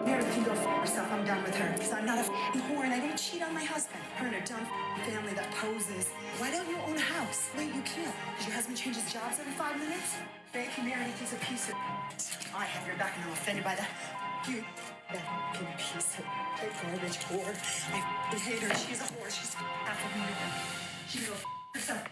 S6: Meredith, you go f yourself. I'm done with her. Because I'm not a whore and I don't cheat on my husband. Her and her dumb family that poses. Why don't you own a house? Wait, you can't. Because your husband changes jobs every 5 minutes? Fake Meredith is a piece of... I have your back and I'm offended by that. You... that f***ing piece of garbage whore. I hate her. She's a whore. She's half of me. She can go f yourself.